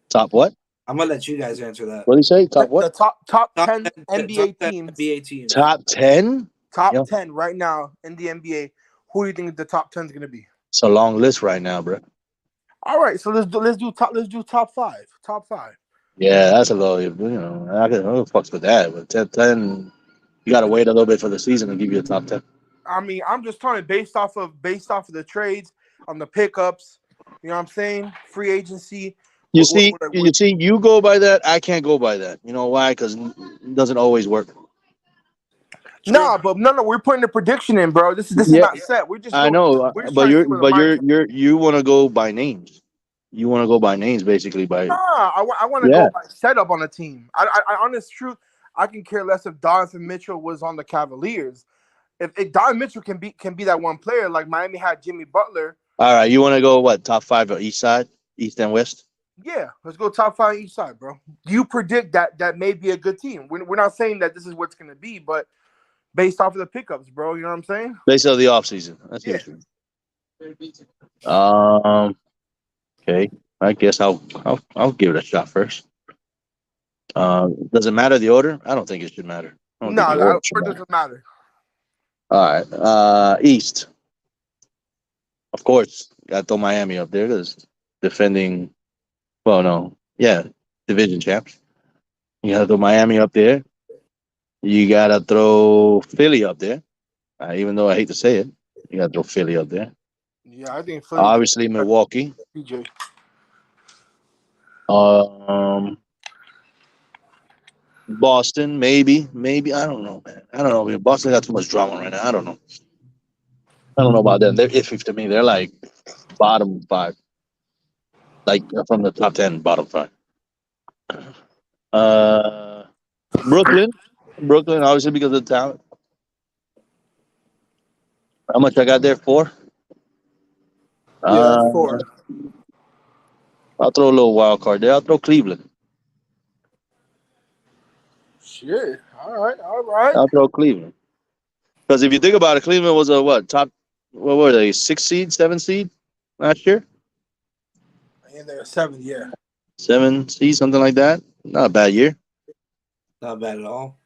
Top what? I'm gonna let you guys answer that. What do you say? Top what? The top 10 NBA teams. NBA teams. Top 10? Top 10 right now in the NBA. Who do you think the top 10 is gonna be? It's a long list right now, bro. All right, so let's do top five. Top five. Yeah, that's a little, I can fucks with that. But 10, you got to wait a little bit for the season to give you a top 10. I mean, I'm just talking based off of the trades, on the pickups. You know what I'm saying? Free agency. You see, you go by that. I can't go by that. You know why? Because it doesn't always work. No, we're putting a prediction in, bro. This is not set. We're just I know, we're just but trying to see where the mindset. you want to go by names. You want to go by names, basically. Nah, I want to go by setup on a team. I honest truth, I can care less if Donovan Mitchell was on the Cavaliers. If Donovan Mitchell can be that one player, like Miami had Jimmy Butler. All right, you want to go what, top 5 or east side, east and west? Yeah, let's go top 5 each side, bro. You predict that may be a good team. We're not saying that this is what's going to be, but based off of the pickups, bro. You know what I'm saying? Based on the offseason. That's interesting. Okay. I guess I'll give it a shot first. Does it matter the order? I don't think it should matter. No, the order doesn't matter. All right. East. Of course, got to throw Miami up there because defending. Well, no. Yeah, division champs. You got to throw Miami up there. You got to throw Philly up there. Even though I hate to say it, you got to throw Philly up there. Yeah, I think Philly. Obviously, Milwaukee. PJ. Boston, maybe. I don't know, man. I don't know. Boston got too much drama right now. I don't know. I don't know about them. They're iffy to me. They're like bottom 5, like from the top 10, bottom 5. Brooklyn, obviously because of the talent. How much I got there? 4. Yeah, 4. I'll throw a little wild card there. I'll throw Cleveland. Shit. All right. I'll throw Cleveland. Because if you think about it, Cleveland was a top, what were they, 6 seed, 7 seed last year? And they're 7, yeah. 7 seed, something like that. Not a bad year. Not bad at all.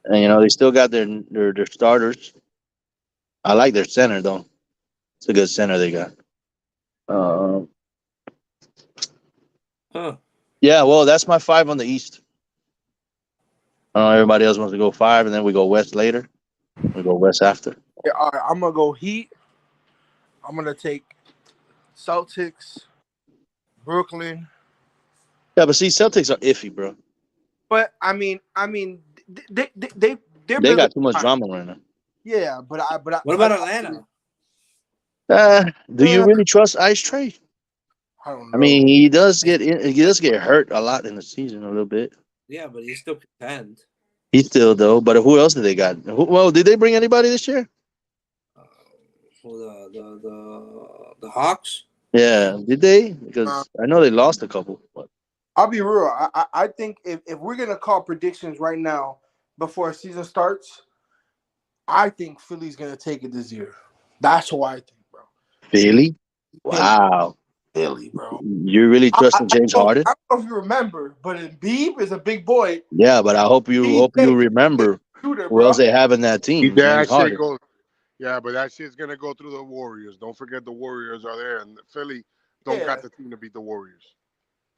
And, they still got their starters. I like their center, though. It's a good center they got. Yeah, well, that's my 5 on the East. Everybody else wants to go 5, and then we go West later. We go West after. Yeah, all right, I'm going to go Heat. I'm going to take Celtics, Brooklyn. Yeah, but see, Celtics are iffy, bro. But, I mean, they got too much drama right now. Yeah, but what about Atlanta? Do you really trust Ice Trae? I don't know. I mean, he does get hurt a lot in the season a little bit. Yeah, but he's still contend. He's still though. But who else did they got? Well, did they bring anybody this year? For the Hawks. Yeah, did they? Because I know they lost a couple. But. I'll be real. I think if we're gonna call predictions right now before season starts, I think Philly's gonna take it this year. That's what I think, bro. Philly? Wow. Philly, bro. You really trusting James Harden? I don't know if you remember, but Embiid is a big boy. Yeah, but I hope you remember who else they have in that team. James Harden. Yeah, but that shit's gonna go through the Warriors. Don't forget the Warriors are there, and Philly don't got the team to beat the Warriors.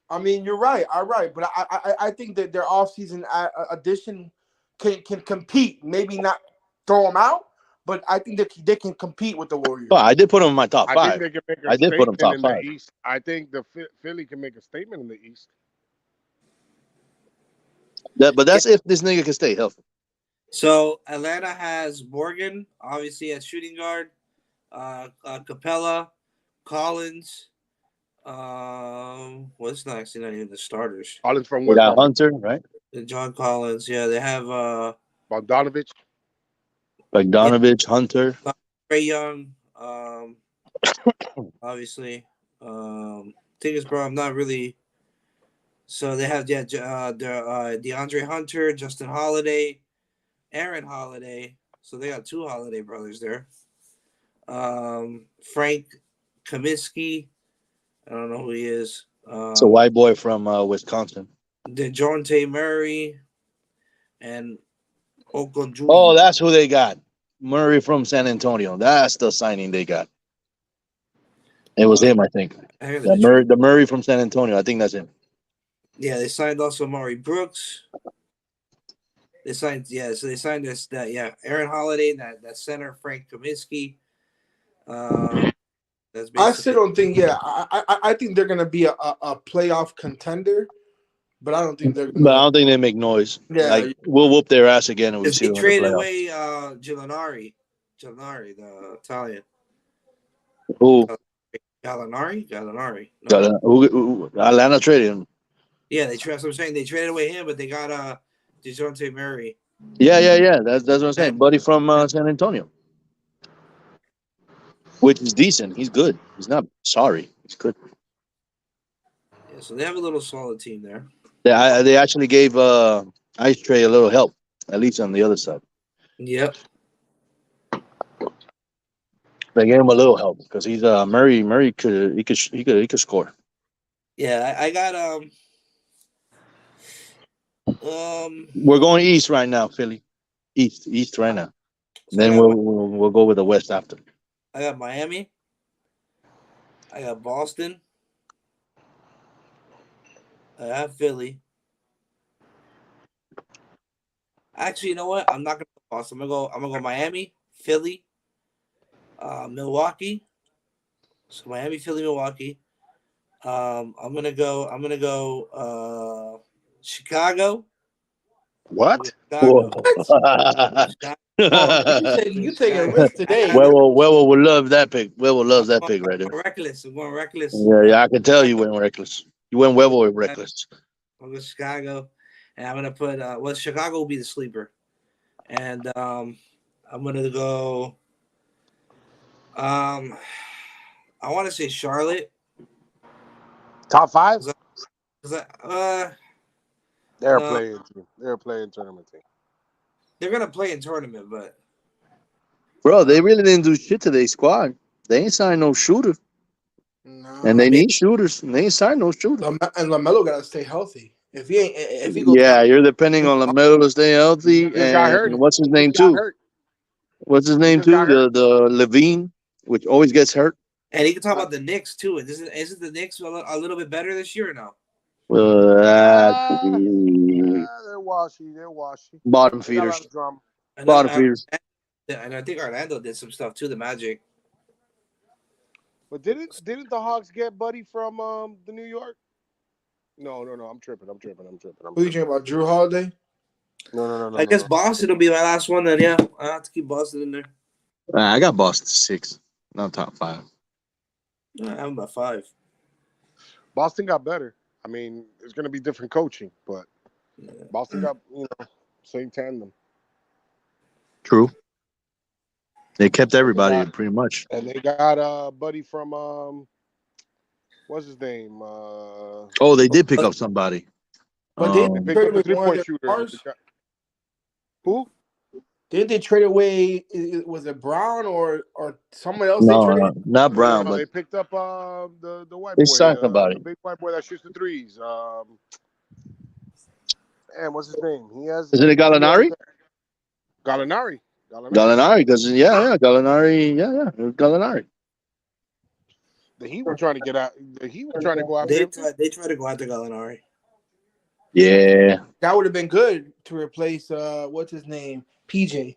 I mean, you're right. All right, but I think that their offseason addition can compete. Maybe not throw them out, but I think they can compete with the Warriors. Well, I did put them in my top 5. I think they can make a statement in the East. I think the Philly can make a statement in the East. But that's if this nigga can stay healthy. So Atlanta has Morgan, obviously as shooting guard, Capella, Collins. What's next? Not even the starters. Collins from West. Hunter, right? John Collins. Yeah, they have Bogdanovich, Hunter, Trae Young. Obviously, thing is, bro, I'm not really. So they have DeAndre Hunter, Justin Holiday, Aaron Holiday. So they got 2 Holiday brothers there. Frank Kaminsky. I don't know who he is. It's a white boy from Wisconsin. DeJounte Murray and Oh, Okonjuyi. that's who they got. Murray from San Antonio. That's the signing they got. It was him, I think. I heard the Detroit. The Murray from San Antonio. I think that's him. Yeah, they signed also Murray Brooks. They signed, so they signed Aaron Holiday, that center, Frank Kaminsky. That's I still basically. don't think. Yeah, I think they're gonna be a playoff contender, but I don't think they're But I gonna. don't think they make noise. Yeah, Like we'll whoop their ass again if we Because see they them in the traded playoffs. away Gallinari, the Italian. Who? Gallinari. No. Who Atlanta traded him. Yeah, that's what I'm saying. They traded away him, but they got DeJounte Murray. Yeah. That's what I'm saying. Buddy from San Antonio, which is decent. He's good. He's not sorry. He's good. Yeah, so they have a little solid team there. They actually gave Ice Tray a little help, at least on the other side. Yep. They gave him a little help because he's Murray. Murray could score. Yeah, I got We're going east right now, Philly. East right now. So Then we'll go with the west after. I got Miami. I got Boston. I have Philly. Actually, you know what? I'm not gonna go Boston. I'm gonna go Miami, Philly, Milwaukee. So Miami, Philly, Milwaukee. I'm gonna go Chicago. What? Chicago. oh, you take a risk today. Well, would love that pick. Well, loves that pick right there. Reckless. I'm going reckless. Yeah, I can tell you went reckless. You went Huevo with reckless. I'm going Chicago, and I'm gonna put Chicago will be the sleeper, and I'm gonna go. I want to say Charlotte. Top 5? They're playing tournament team. They're gonna play in tournament, but bro, they really didn't do shit to their squad. They ain't signed no shooter, and they need shooters. And they ain't signed no shooter. And LaMelo gotta stay healthy. If he goes, you're depending on LaMelo to stay healthy. And what's his name too? What's his name too? The Levine, which always gets hurt. And you can talk about the Knicks too. Isn't the Knicks a little bit better this year or no? They're washy. Bottom feeders. Bottom feeders. And I think Orlando did some stuff too. The Magic. But didn't the Hawks get Buddy from the New York? No. I'm tripping. Who you talking about? Drew Holiday? No. I guess Boston will be my last one. Then I have to keep Boston in there. I got Boston 6, not top 5. I have about 5. Boston got better. I mean, it's going to be different coaching, but Boston got same tandem. True. They kept everybody pretty much. And they got Buddy from what's his name? They did pick up somebody. But they picked up a 3-point shooter. Who? Didn't they trade away? Was it Brown or someone else? No, not Brown. No, but they picked up the white boy. They signed somebody. The big white boy that shoots the threes. And what's his name? Isn't it Gallinari? Gallinari, because Gallinari, Gallinari. The Heat were trying to get out. The Heat were trying to go after him. They tried to go after Gallinari. Yeah, that would have been good to replace what's his name, PJ.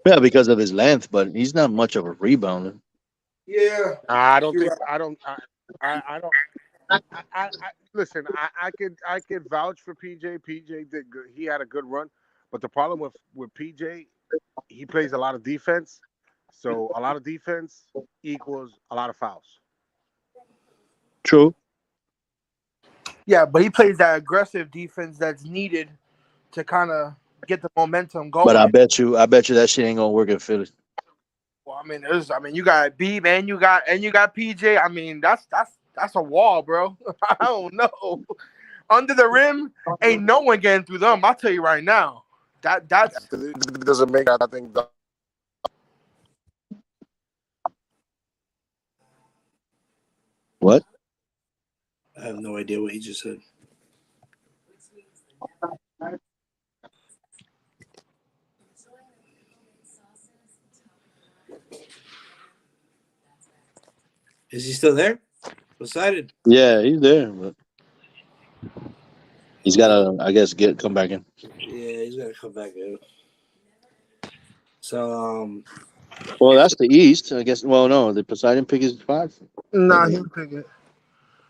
Yeah, because of his length, but he's not much of a rebounder. Yeah, I don't think. I don't. Listen. I could vouch for PJ. PJ did good. He had a good run, but the problem with PJ, he plays a lot of defense. So a lot of defense equals a lot of fouls. True. Yeah, but he plays that aggressive defense that's needed to kind of get the momentum going. But I bet you that shit ain't gonna work in Philly. Well, you got Beeb and you got PJ. I mean, that's a wall, bro. I don't know. Under the rim, ain't no one getting through them. I'll tell you right now. That doesn't make. I think. What? I have no idea what he just said. Is he still there? Poseidon. Yeah, he's there, but he's got to, I guess, come back in. Yeah, he's gotta come back in. So Well, that's the East, I guess. Well, no, the Poseidon pick is 5. Nah, he'll pick it.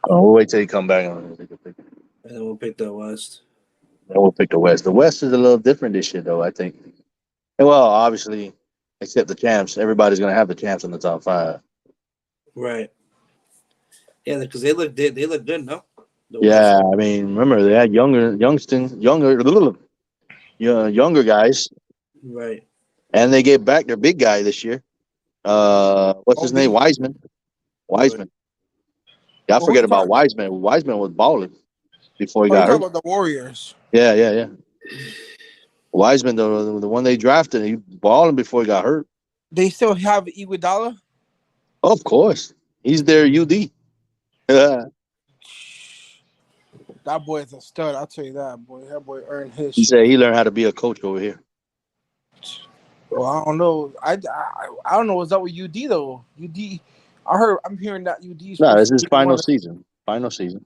Oh, we'll wait till he come back. and then we'll pick the West. Then we'll pick the West. The West is a little different this year, though, I think. Well, obviously, except the champs, everybody's going to have the champs in the top 5. Right. Yeah, because they look good, no? Yeah, I mean, remember they had younger guys, right? And they gave back their big guy this year. What's his name? Wiseman. Right. I forget about Wiseman. Wiseman was balling before he got hurt. Talking about the Warriors. Yeah. Wiseman, the one they drafted, he balling before he got hurt. They still have Iguodala? Of course, he's their UD. That boy is a stud. I'll tell you that, boy. That boy earned his. He said he learned how to be a coach over here. Well, I don't know. I don't know what's up with UD though. I'm hearing that UD's. No, this is final season. Final season.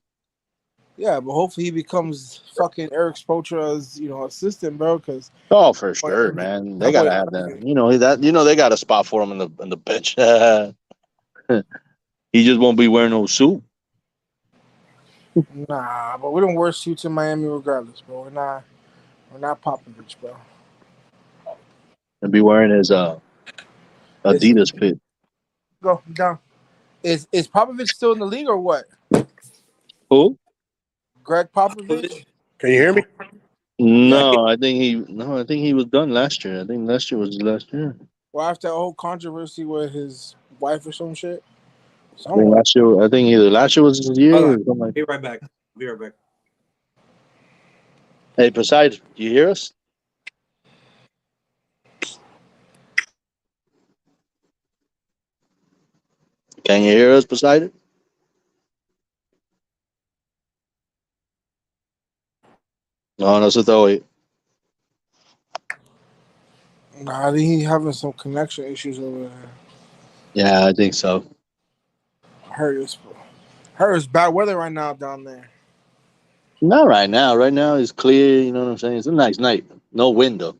Yeah, but hopefully he becomes fucking Eric Spoelstra's, assistant, bro. Because for sure, man, they gotta have that. They got a spot for him in the bench. He just won't be wearing no suit. Nah, but we don't wear suits in Miami regardless, bro. We're not Popovich, bro. And be wearing his Adidas fit. Go down. Is Popovich still in the league or what? Who? Greg Popovich. Can you hear me? No, I think he was done last year. I think last year was his last year. Well, after that whole controversy with his wife or some shit. I think either last year was his year or something like that. Be right back. Hey, Poseidon, do you hear us? Can you hear us, Poseidon? No se te oye. Nah, I think he's having some connection issues over there. Yeah, I think so. I heard it's bad weather right now down there. Not right now. Right now it's clear. You know what I'm saying? It's a nice night. No wind though.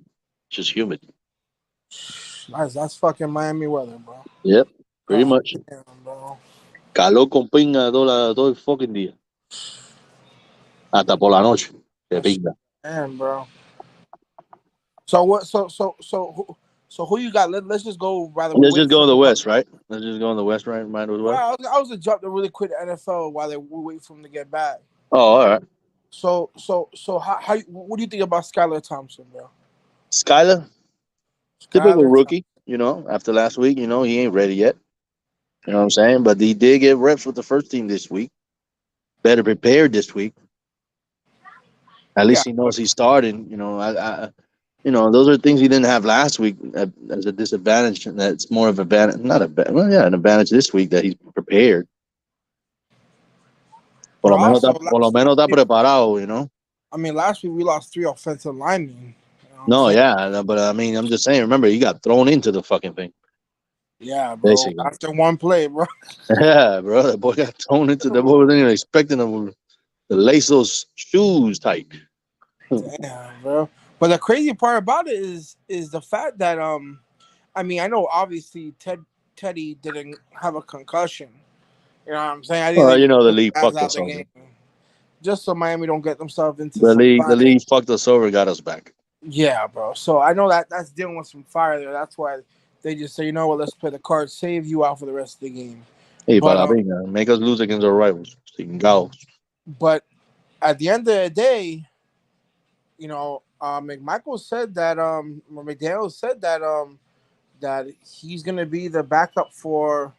Just humid. That's fucking Miami weather, bro. Yep, pretty much. Damn, bro. Calor con pinga todo el fucking día. Hasta por la noche. De pinga. Damn, bro. So what? So who you got? Let's just go. Let's just go in the West, right? Let's just go in the West, right? Might as well. Well, I was to jump to really quick to NFL while we wait for him to get back. Oh, all right. So how what do you think about Skylar Thompson, bro? Skylar, typical rookie. After last week, he ain't ready yet. You know what I'm saying? But he did get reps with the first team this week. Better prepared this week. At least he knows he's starting. Those are things he didn't have last week as a disadvantage. And that's more of an advantage. An advantage this week that he's prepared. Por lo menos está preparado, I mean, last week we lost 3 offensive linemen. But I mean, I'm just saying. Remember, he got thrown into the fucking thing. Yeah, bro. Basically. After one play, bro. Yeah, bro. The boy got thrown into the boy. Wasn't even expecting him to lace those shoes tight. Damn, bro. But the crazy part about it is the fact that I mean, I know obviously Teddy didn't have a concussion. You know what I'm saying? The league fucked us over. Just so Miami don't get themselves into the league fucked us over and got us back. Yeah, bro. So I know that's dealing with some fire there. That's why they just say, you know what, let's play the card, save you out for the rest of the game. Hey, but make us lose against our rivals. So you can go. But at the end of the day, McMichael said that McDaniel said that that he's gonna be the backup for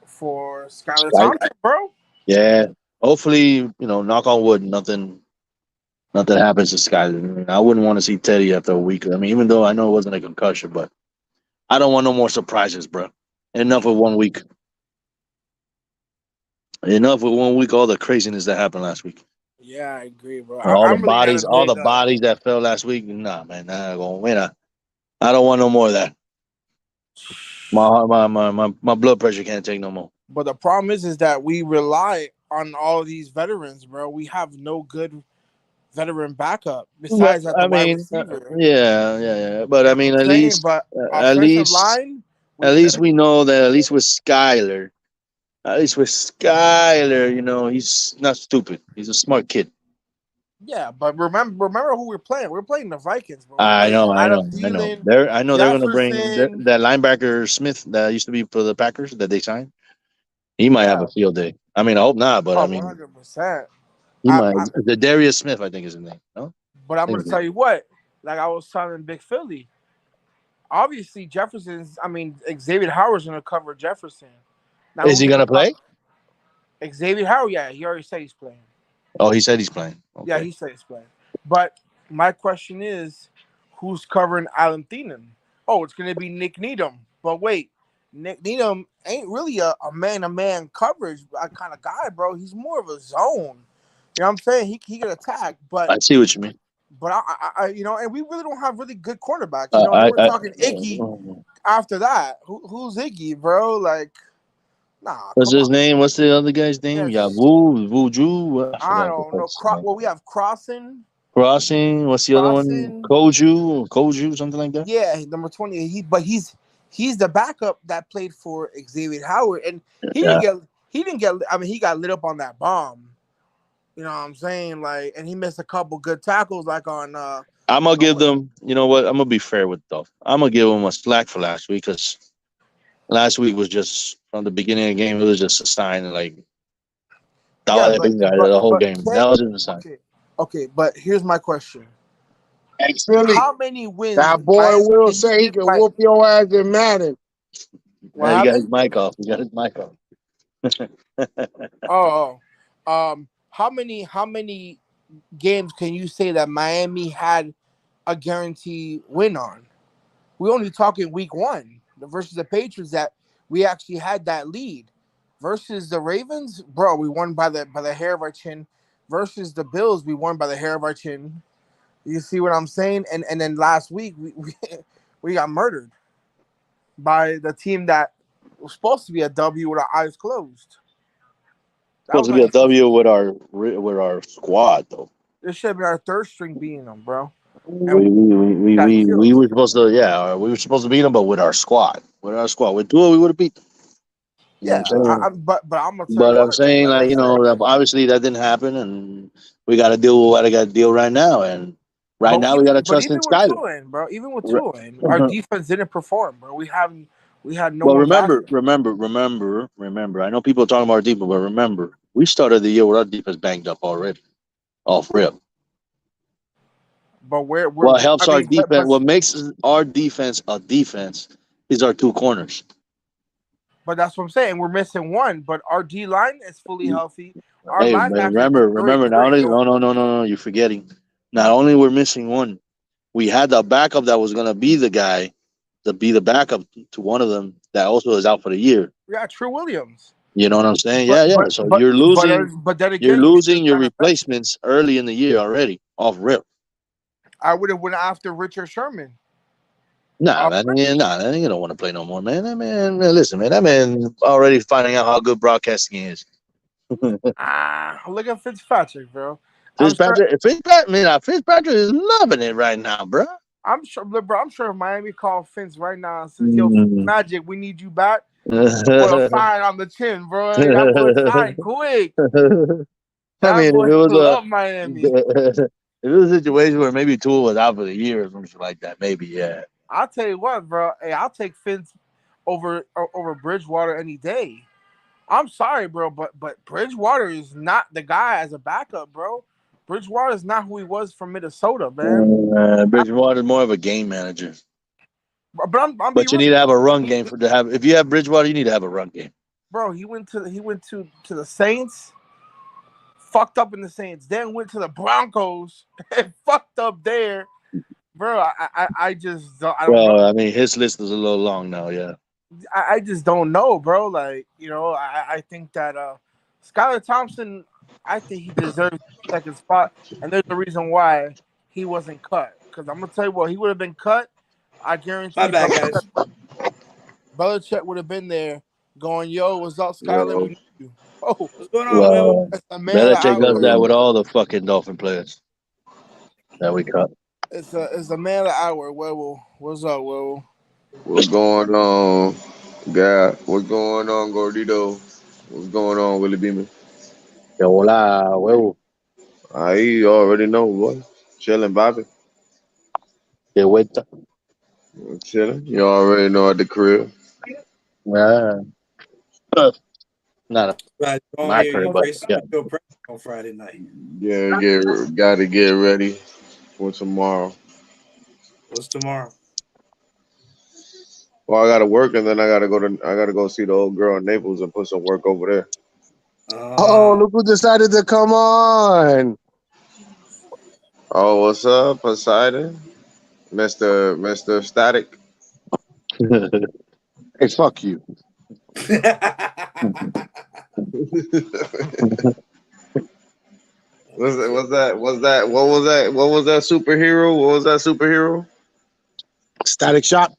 Skylar Thompson, bro. Yeah. Hopefully, knock on wood, nothing happens to Skylar. I wouldn't want to see Teddy after a week. I mean, even though I know it wasn't a concussion, but I don't want no more surprises, bro. Enough of 1 week. Enough with 1 week. All the craziness that happened last week. Yeah, I agree, bro. All the I'm really not a bodies, all big. the bodies that fell last week. Nah, man, nah, going win. I don't want no more of that. My blood pressure can't take no more. But the problem is that we rely on all of these veterans, bro. We have no good veteran backup But besides at the I wide mean, receiver. yeah. But You I know what mean, I'm saying? But at offensive least, line, we got we know that at least with Skyler, he's not stupid. He's a smart kid. yeah. But remember who we're playing. We're playing the Vikings, bro. We're I playing know, I Adam know, I know. Thielen, I know they're gonna bring Jefferson. that linebacker Smith that used to be for the Packers that they signed. He might have Yeah. a field day. I mean, I hope not, but I Oh, mean, 100%. he might. The Darius Smith, I think, is his name. No, But I'm I gonna think it is. tell you what. Like I was telling Big Philly, obviously Jefferson's. I mean, Xavier Howard's gonna cover Jefferson. Now Is who's he gonna gonna play? cover Xavier Howard? Yeah, he already said he's playing. Oh, he said he's playing. Yeah, Okay. he said he's playing. But my question is, who's covering Alan Thielen? Oh, it's gonna be Nick Needham. But wait, Nick Needham ain't really a man-to-man coverage kind of guy, bro. He's more of a zone. You know what I'm saying? He can attack, but I see what you mean. and we really don't have really good quarterbacks. Then we're I talking Iggy after that. Who's Iggy, bro? Like, nah, What's come his on. name? What's the other guy's name? Yeah, Yes, Wu Ju. I I forgot the don't know. first name. Well, we have Crossing. What's the other one? Crossing. Koju, something like that. Yeah, number 20. He's the backup that played for Xavier Howard, and he didn't Yeah, get he didn't get. I mean, he got lit up on that bomb. You know what I'm saying? Like, and he missed a couple good tackles, like on. I'm gonna give them. You know what? I'm gonna be fair with them. I'm gonna give them a slack for last week because last week was just from the beginning of the game. It was just a sign. Like Yeah, the whole game. can't That was just a sign. okay. But here's my question: Hey, Philly, how many wins that boy Miami will can you say he give can Miami? whoop your ass in Madden. What He got his happened? mic off. He got his mic off. How many games can you say that Miami had a guarantee win on? We only talking week one versus the Patriots that we actually had that lead. Versus the Ravens, bro, we won by the hair of our chin. Versus the Bills, we won by the hair of our chin. You see what I'm saying? And then last week we got murdered by the team that was supposed to be a W with our eyes closed. That Supposed was to be a unfortunate. W with our squad though. This should have been our third string beating them, bro. And We got we killed. we were supposed to we were supposed to beat them, but with our squad, with Tua, we would have beat them. You know what I'm Yeah, saying? but I'm gonna tell you But I'm what though. saying Like I like said, that obviously that didn't happen, and we got to deal with what I got to deal right now, and right now we got to trust in even with Skyler. Tua in, bro, even with Re- Tua in, our defense didn't perform, bro. We had no Well, one back. remember. I know people are talking about our defense, but remember, we started the year with our defense banged up already, off rip. But What helps I our mean, defense? What makes our defense a defense is our two corners. but that's what I'm saying. We're missing one, but our D line is fully healthy. Our Hey, linebackers look remember. Not great. only no. You're forgetting. Not only we're missing one, we had the backup that was gonna be the guy to be the backup to one of them that also is out for the year. Yeah, True Williams. You know what I'm saying? Yeah. So But then you're again, you losing just your manifested. replacements early in the year already off rip. I would have went after Richard Sherman. Nah, man, you don't want to play no more, man. Listen, man, that man already finding out how good broadcasting is. Look at Fitzpatrick, bro. I'm sure. Fitzpatrick is loving it right now, bro. I'm sure, bro. I'm sure if Miami called Fitz right now and says, "Yo, Mm. Magic, we need you back." Put a sign on the chin, bro. That boy signed quick. I That mean, boy love Miami. if it was a situation where maybe Tool was out for the year or something like that, maybe yeah. I'll tell you what, bro. Hey, I'll take Fitz over Bridgewater any day. I'm sorry, bro, but Bridgewater is not the guy as a backup, bro. Bridgewater is not who he was from Minnesota, man. Bridgewater is more of a game manager, But I'm be but you real, need to have a run he, game he, for to have. If you have Bridgewater, you need to have a run game. bro. He went to the Saints, fucked up in the Saints, then went to the Broncos and fucked up there, bro. I just don't, I don't know. Well, I mean, his list is a little long now. Yeah. I just don't know, bro. Like, I think that Skylar Thompson, I think he deserves the second spot, and there's a reason why he wasn't cut. Because I'm gonna tell you what, he would have been cut. I guarantee My bad, guys. Belichick would have been there, going, "Yo, what's up, Skylar? Yo, We need you." Oh, What's going on, Will? Well, it's a man of the Belichick does that hour. with all the fucking Dolphin players that we cut. It's a man of the hour. Will, what's up, Will? What's going on, guy? What's going on, Gordito? What's going on, Willie Beeman? Que hola, huevo. You already know, boy. Chilling, Bobby. Que vuelta. Chilling. You already know at the crib. Ah. Not Right, on my here, crib, you but Grace yeah. Field practice on Friday night. Yeah, gotta get ready for tomorrow. What's tomorrow? Well, I gotta work, and then I gotta go see the old girl in Naples and put some work over there. Oh, look who decided to come on. Oh, what's up, Poseidon? Mr. Static. Hey, fuck you. What was that superhero? What was that superhero? Static Shock.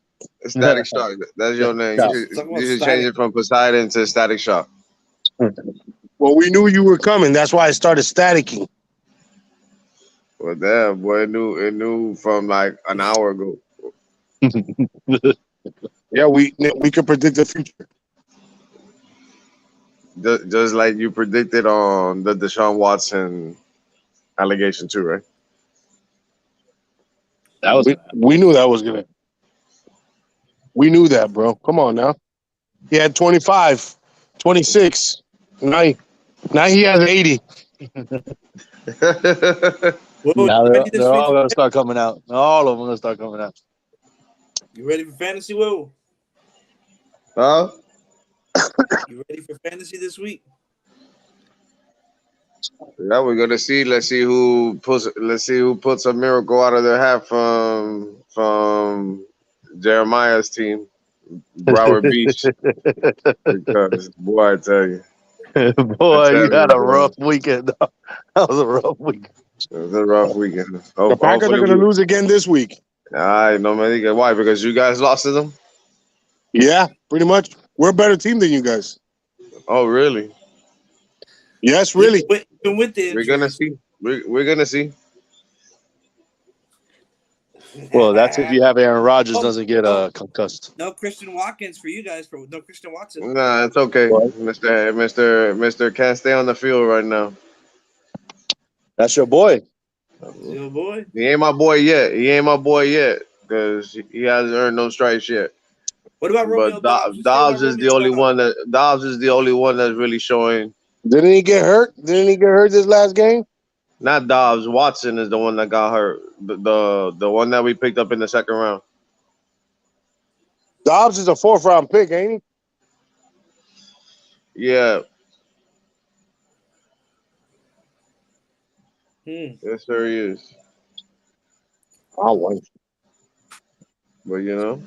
Static Shock. That's your name. Shock. You should change it from Poseidon to Static Shock. Well, we knew you were coming. That's why I started staticking. Well, damn, boy, it knew from like an hour ago. Yeah, we could predict the future. Just like you predicted on the Deshaun Watson allegation too, right? That was we knew that was gonna. We knew that, bro. Come on now. He had 25, 26. Now he has 80. now they're all gonna start coming out. All of them gonna start coming out. You ready for fantasy, Will? Huh? You ready for fantasy this week? Yeah, we're gonna see. Let's see who puts a miracle out of their hat from Jeremiah's team, Broward Beach. Because boy, I tell you. Boy, you had a rough weekend. That was a rough weekend. It was a rough weekend. The Packers are going to lose again this week. I know, man. Why? Because you guys lost to them? Yeah, pretty much. We're a better team than you guys. Oh, really? Yes, really. Even with the We're gonna see. We're gonna see. Well, that's if you have Aaron Rodgers doesn't get concussed. No Christian Watkins for you guys. No Christian Watson. Nah, it's okay, What? Mister can't stay on the field right now. That's your boy. Your boy. He ain't my boy yet. Because he hasn't earned no stripes yet. What about Romeo Dobbs? Dobbs is the only one that's really showing. Didn't he get hurt? This last game? Not Dobbs. Watson is the one that got hurt. The one that we picked up in the second round. Dobbs is a 4th round pick, ain't he? Yeah. Yes, sir, he is. Oh, wow. But you know,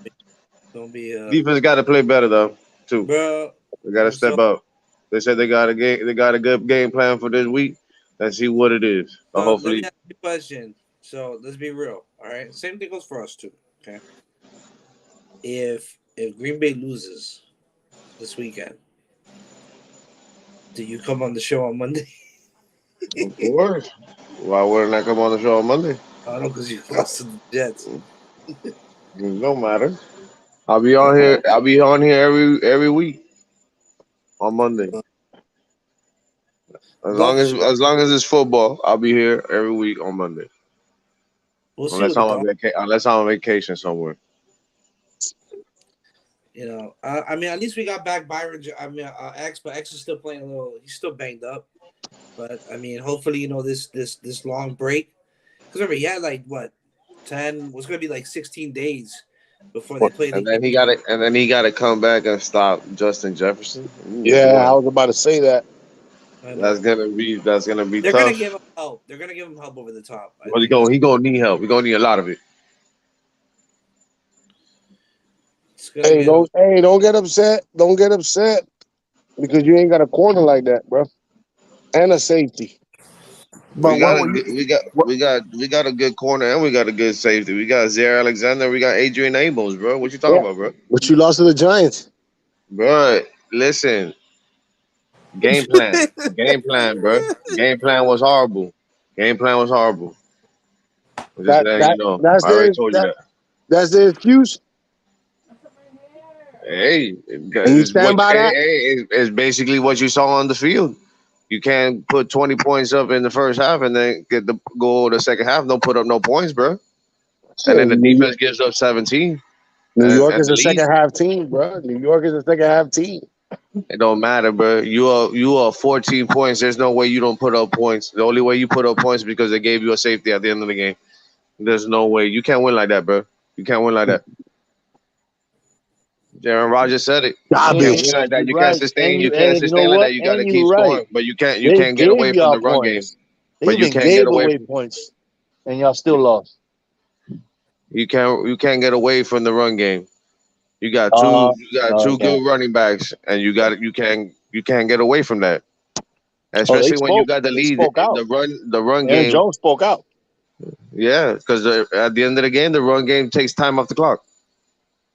don't be defense got to play better though too. Bro, they got to step up. They said they got a good game plan for this week. Let's see what it is. Hopefully. Let me ask you a question. So let's be real. All right, same thing goes for us too. Okay. If Green Bay loses this weekend, do you come on the show on Monday? Of course. Why wouldn't I come on the show on Monday? I don't know, because you lost to the Jets. It don't matter. I'll be on here every week on Monday. As long as it's football, I'll be here every week on Monday. Unless I'm on vacation somewhere. You know, I mean, at least we got back Byron. I mean, X, but X is still playing a little. He's still banged up. But I mean, hopefully, you know, this long break. Because remember, he had like what 10 was going to be like 16 days before they played. And then he got to come back and stop Justin Jefferson. Yeah, I was about to say that. That's gonna be They're tough. gonna give him help. They're gonna give him help over the top. Well, he gonna need help. He's gonna need a lot of it. Don't get upset. Don't get upset because you ain't got a corner like that, bro. and a safety. But We got a good corner and we got a good safety. We got Zaire Alexander. We got Adrian Amos, bro. What you talking Yeah. about, bro? But you lost to the Giants. Bro, listen. Game plan. Game plan, bro. Game plan was horrible. Game plan was horrible. I'm just That letting you that know. that's I already their told you that. that's their excuse, Hey, and you stand by that. it's basically what you saw on the field. You can't put 20 points up in the first half and then get the goal the second half. Don't put up no points, bro. And then the defense gives up 17. New York And is the a lead. second half team, bro. New York is a second half team. It don't matter, bro. You are 14 points. There's no way you don't put up points. The only way you put up points is because they gave you a safety at the end of the game. There's no way. You can't win like that, bro. You can't win like that. Aaron Rodgers said it. You can't Garbage. win like that. You can't Right. sustain. And You can't you know sustain like what? that. You got to And keep you're right. scoring, but you can't They get gave away from y'all the run game. points. They But you even can't get gave away. away points, and y'all still lost. You can't get away from the run game. You got two Okay. good running backs, and you can't get away from that. Oh, they Especially when you spoke. got the They lead. spoke out. The run Aaron game. Jones spoke out. Yeah, because at the end of the game, the run game takes time off the clock,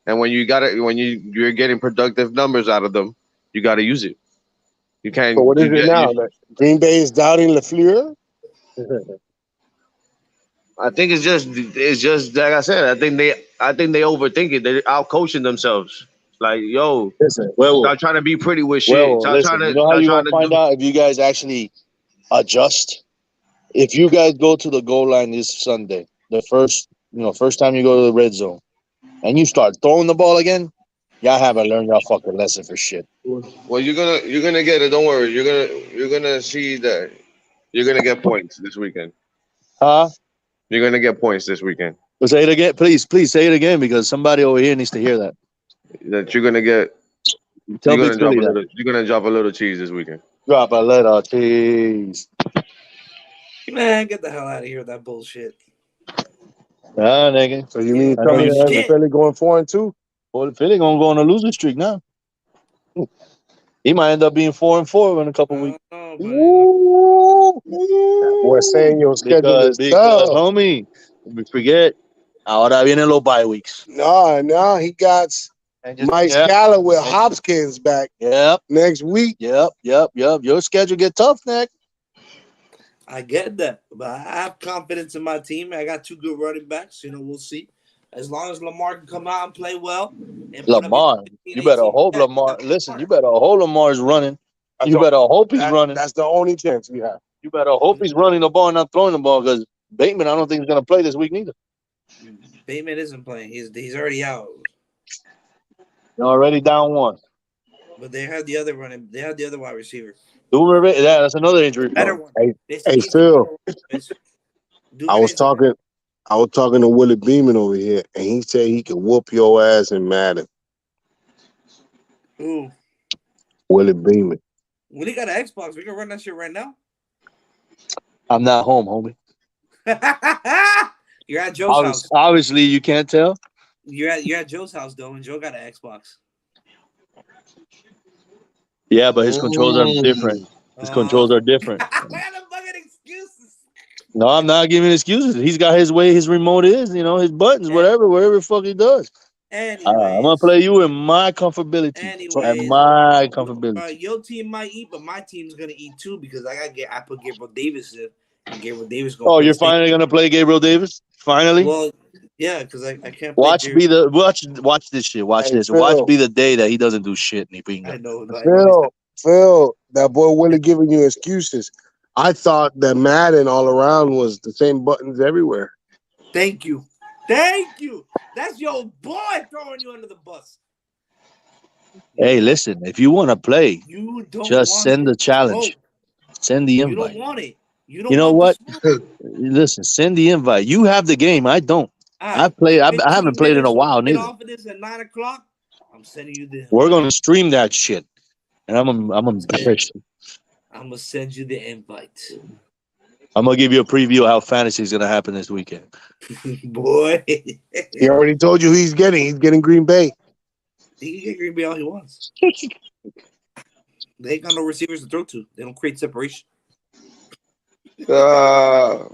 and when you're getting productive numbers out of them, you got to use it. You So can't. what is it now? That Green Bay is doubting Lafleur. I think it's just like I said. I think they overthink it. They're out coaching themselves. Like, yo, Listen, well, stop trying to be pretty with shit. well, listen. You know how Stop you're trying gonna to find do. out if you guys actually adjust. If you guys go to the goal line this Sunday, the first time you go to the red zone, and you start throwing the ball again, y'all haven't learned y'all fucking lesson for shit. Well, you're gonna get it. Don't worry. You're gonna see that you're gonna get points this weekend. Huh? You're gonna get points this weekend. Well, say it again, please say it again because somebody over here needs to hear that. That you're gonna get. Tell Big Philly that. You're gonna drop a little cheese this weekend. Drop a little cheese. Man, get the hell out of here with that bullshit. Ah, nigga. So you mean I tell know me you that shit. Philly going 4-2? Well, Philly gonna go on a losing streak now. He might end up being 4-4 in a couple weeks. We're saying your schedule Because is tough. homie, we forget. Ahora vienen los bye weeks. No, he got Mike Scala with Hopkins back. Yep. Next week. Yep. Your schedule get tough, Nick. I get that, but I have confidence in my team. I got two good running backs. We'll see. As long as Lamar can come out and play well. And Lamar, you better hope Lamar. Listen, you better hope Lamar's running. You better hope he's running. That's the only chance we have. You better hope he's running the ball and not throwing the ball because Bateman, I don't think he's going to play this week neither. Bateman isn't playing. He's already out. They're already down one. But they have the other wide receiver. Yeah, that's another injury. Better one. Hey Phil, I was talking to Willie Beeman over here, and he said he could whoop your ass in Madden. Who? Willie Beeman. Willie got an Xbox. We can run that shit right now. I'm not home, homie. You're at Joe's house. Obviously, you can't tell. You're at Joe's house though, and Joe got an Xbox. Yeah, but his controls are different. His controls are different. Fucking excuses. No, I'm not giving excuses. He's got his way. His remote is, his buttons, whatever the fuck he does. Anyways, I'm gonna play you in my comfortability. And my comfortability. Your team might eat, but my team's gonna eat too because I put Gabriel Davis in, and Gabriel Davis going. Oh, you're finally gonna play Gabriel Davis? Finally? Well, yeah, because I can't. Watch this shit. Watch this. Phil. Watch be the day that he doesn't do shit. I know. Phil, that boy Willie giving you excuses. I thought that Madden all around was the same buttons everywhere. Thank you. That's your boy throwing you under the bus. Hey, listen. If you want to play, you don't just send the challenge. Send the invite. You don't want it. You know what? Listen, send the invite. You have the game. I don't. I haven't played in a while neither. Off of this at 9:00. I'm sending you the. We're gonna stream that shit, and I'm embarrassed. I'm gonna send you the invite. I'm gonna give you a preview of how fantasy is gonna happen this weekend. Boy, he already told you he's getting Green Bay. He can get Green Bay all he wants. They ain't got no receivers to throw to. They don't create separation. Drop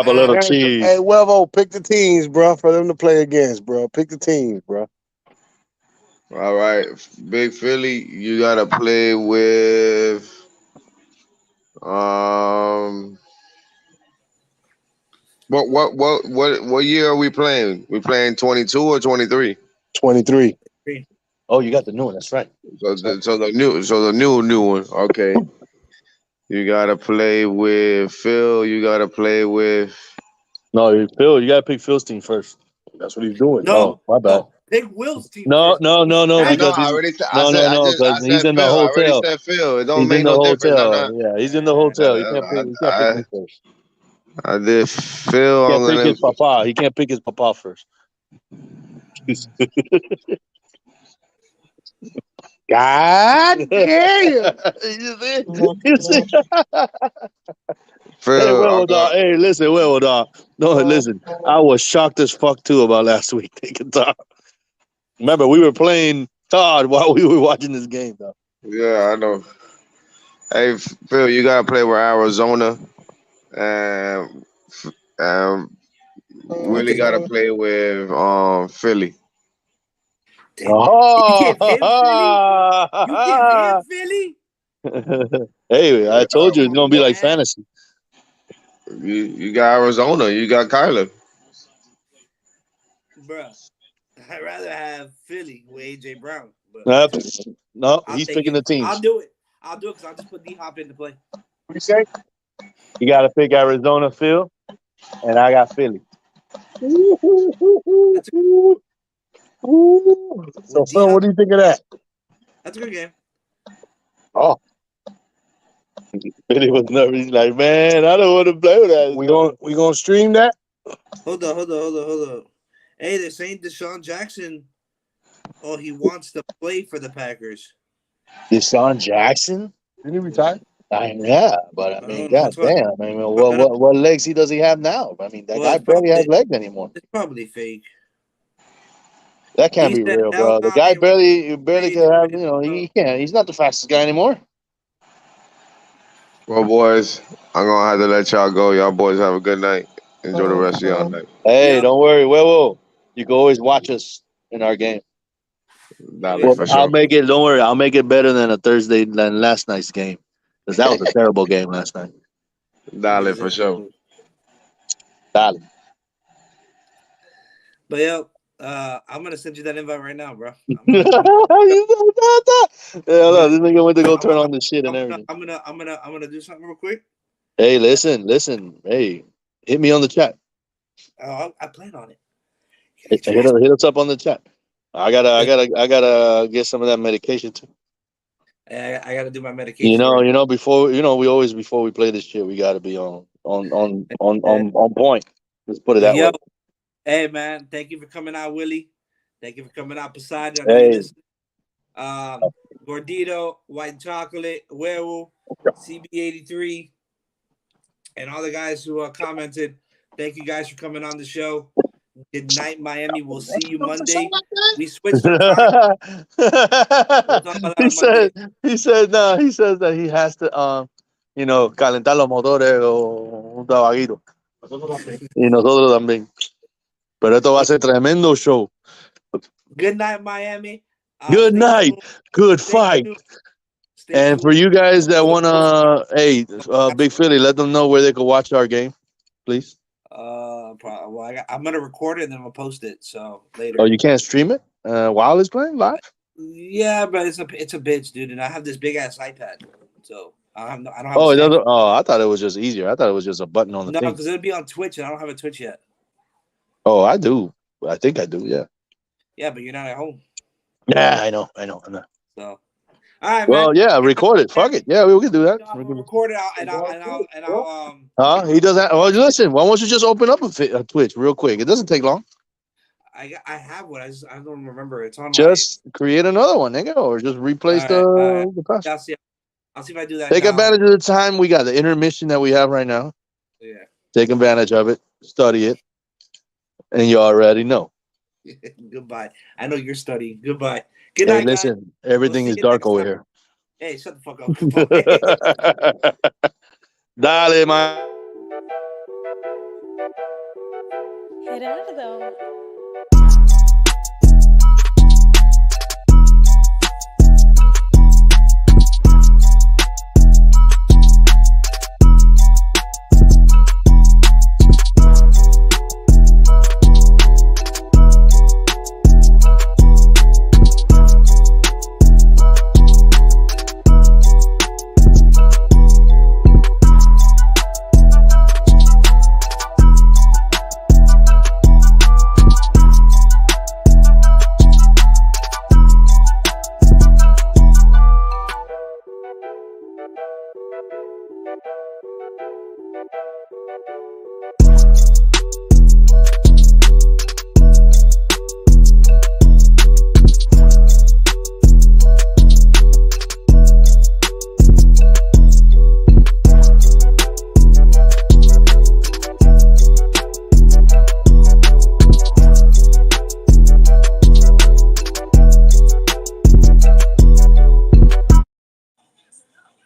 a little cheese. Hey, Wevo, pick the teams, bro, for them to play against, bro. Pick the teams, bro. All right, Big Philly, you gotta play with um. What year are we playing? We playing 22 or 23? 23. Oh, you got the new one. That's right. So the new one. Okay. You gotta play with Phil. You gotta play with. No, Phil. You gotta pick Phil's team first. That's what he's doing. No, My bad. no. Pick Will's team No, first. I know. because I he's already said. I said. because I he's said in the Phil. I already hotel. said Phil. It don't He's in make the no difference. I'm hotel. not. Yeah, he's in the hotel. You can't pick. You can't pick I, me first. I did Phil. He I'm can't pick gonna. his papa. He can't pick his papa first. God damn. You see? Hey, Phil. I'm well, dog. going. Hey, listen, well, dog. No, listen. I was shocked as fuck too about last week. Remember, we were playing Todd while we were watching this game, though. Yeah, I know. Hey, Phil, you gotta play with Arizona, and Willie gotta play with Philly. Damn. You give him Philly? You give him Philly? Hey, I told you it's gonna be like Man. fantasy. You got Arizona. You got Kyler. Bruh, I'd rather have Philly with AJ Brown. But No, I'll he's take picking it. the teams. I'll do it because I'll just put D Hop into play. What you say? You got to pick Arizona, Phil, and I got Philly. That's So, Phil, what do you think of that? That's a good game. Oh, Philly was nervous. He's like, man, I don't want to play with that. we gonna stream that? Hold on. Hey, they're saying Deshaun Jackson. Oh, he wants to play for the Packers. Deshaun Jackson? Didn't he retire? Yeah, but I mean, god damn. I mean, what legs does he have now? I mean, that guy barely has legs anymore. It's probably fake. That can't be real, bro. The guy barely can have. He can't. He's not the fastest guy anymore. Well, boys, I'm gonna have to let y'all go. Y'all boys have a good night. Enjoy the rest of y'all night. Hey, don't worry, Huevo. You can always watch us in our game. For sure. I'll make it. Don't worry, I'll make it better than last night's game, because that was a terrible game last night. Dale, for sure. Dale. But yo, I'm gonna send you that invite right now, bro. This nigga went to go turn on the shit and everything. I'm gonna do something real quick. Hey, listen. Hey, hit me on the chat. I plan on it. Hit us up on the chat. I gotta get some of that medication too. I gotta do my medication. Before we play this shit, we gotta be on point. Let's put it that way. Hey man, thank you for coming out, Willie. Thank you for coming out, Poseidon. Hey. Gordito, White Chocolate, Werewolf, CB83, and all the guys who commented. Thank you guys for coming on the show. Good night, Miami. We'll see you Monday. We switched our time. He says that he has to calentar los motores o un tabaquito. Y nosotros también. Pero esto va a ser tremendo show. Good night, Miami. Good night. Good fight. And for you guys that wanna, Big Philly, let them know where they can watch our game, please. I'm gonna record it and then we'll post it. So later. Oh, you can't stream it while it's playing live? Yeah, but it's a bitch, dude, and I have this big ass iPad, so I don't have. I thought it was just easier. I thought it was just a button on the thing. No, because it'll be on Twitch, and I don't have a Twitch yet. Oh, I do. I think I do. Yeah. Yeah, but you're not at home. Yeah, I know. I'm not. So, all right, well, man. Yeah, record it. Fuck it. Yeah, we can do that. I'll record it and I'll He does that. Oh, listen. Why don't you just open up a Twitch real quick? It doesn't take long. I have one. I don't remember. It's on. Just create another one, nigga, or just replace the past. I'll see if I do that. Take advantage of the time we got, the intermission that we have right now. Yeah. Take advantage of it. Study it, and you already know. Goodbye. I know you're studying. Goodbye. Good night, listen, guys. Everything is dark over here. Hey, shut the fuck up. Goodbye. Dale, man.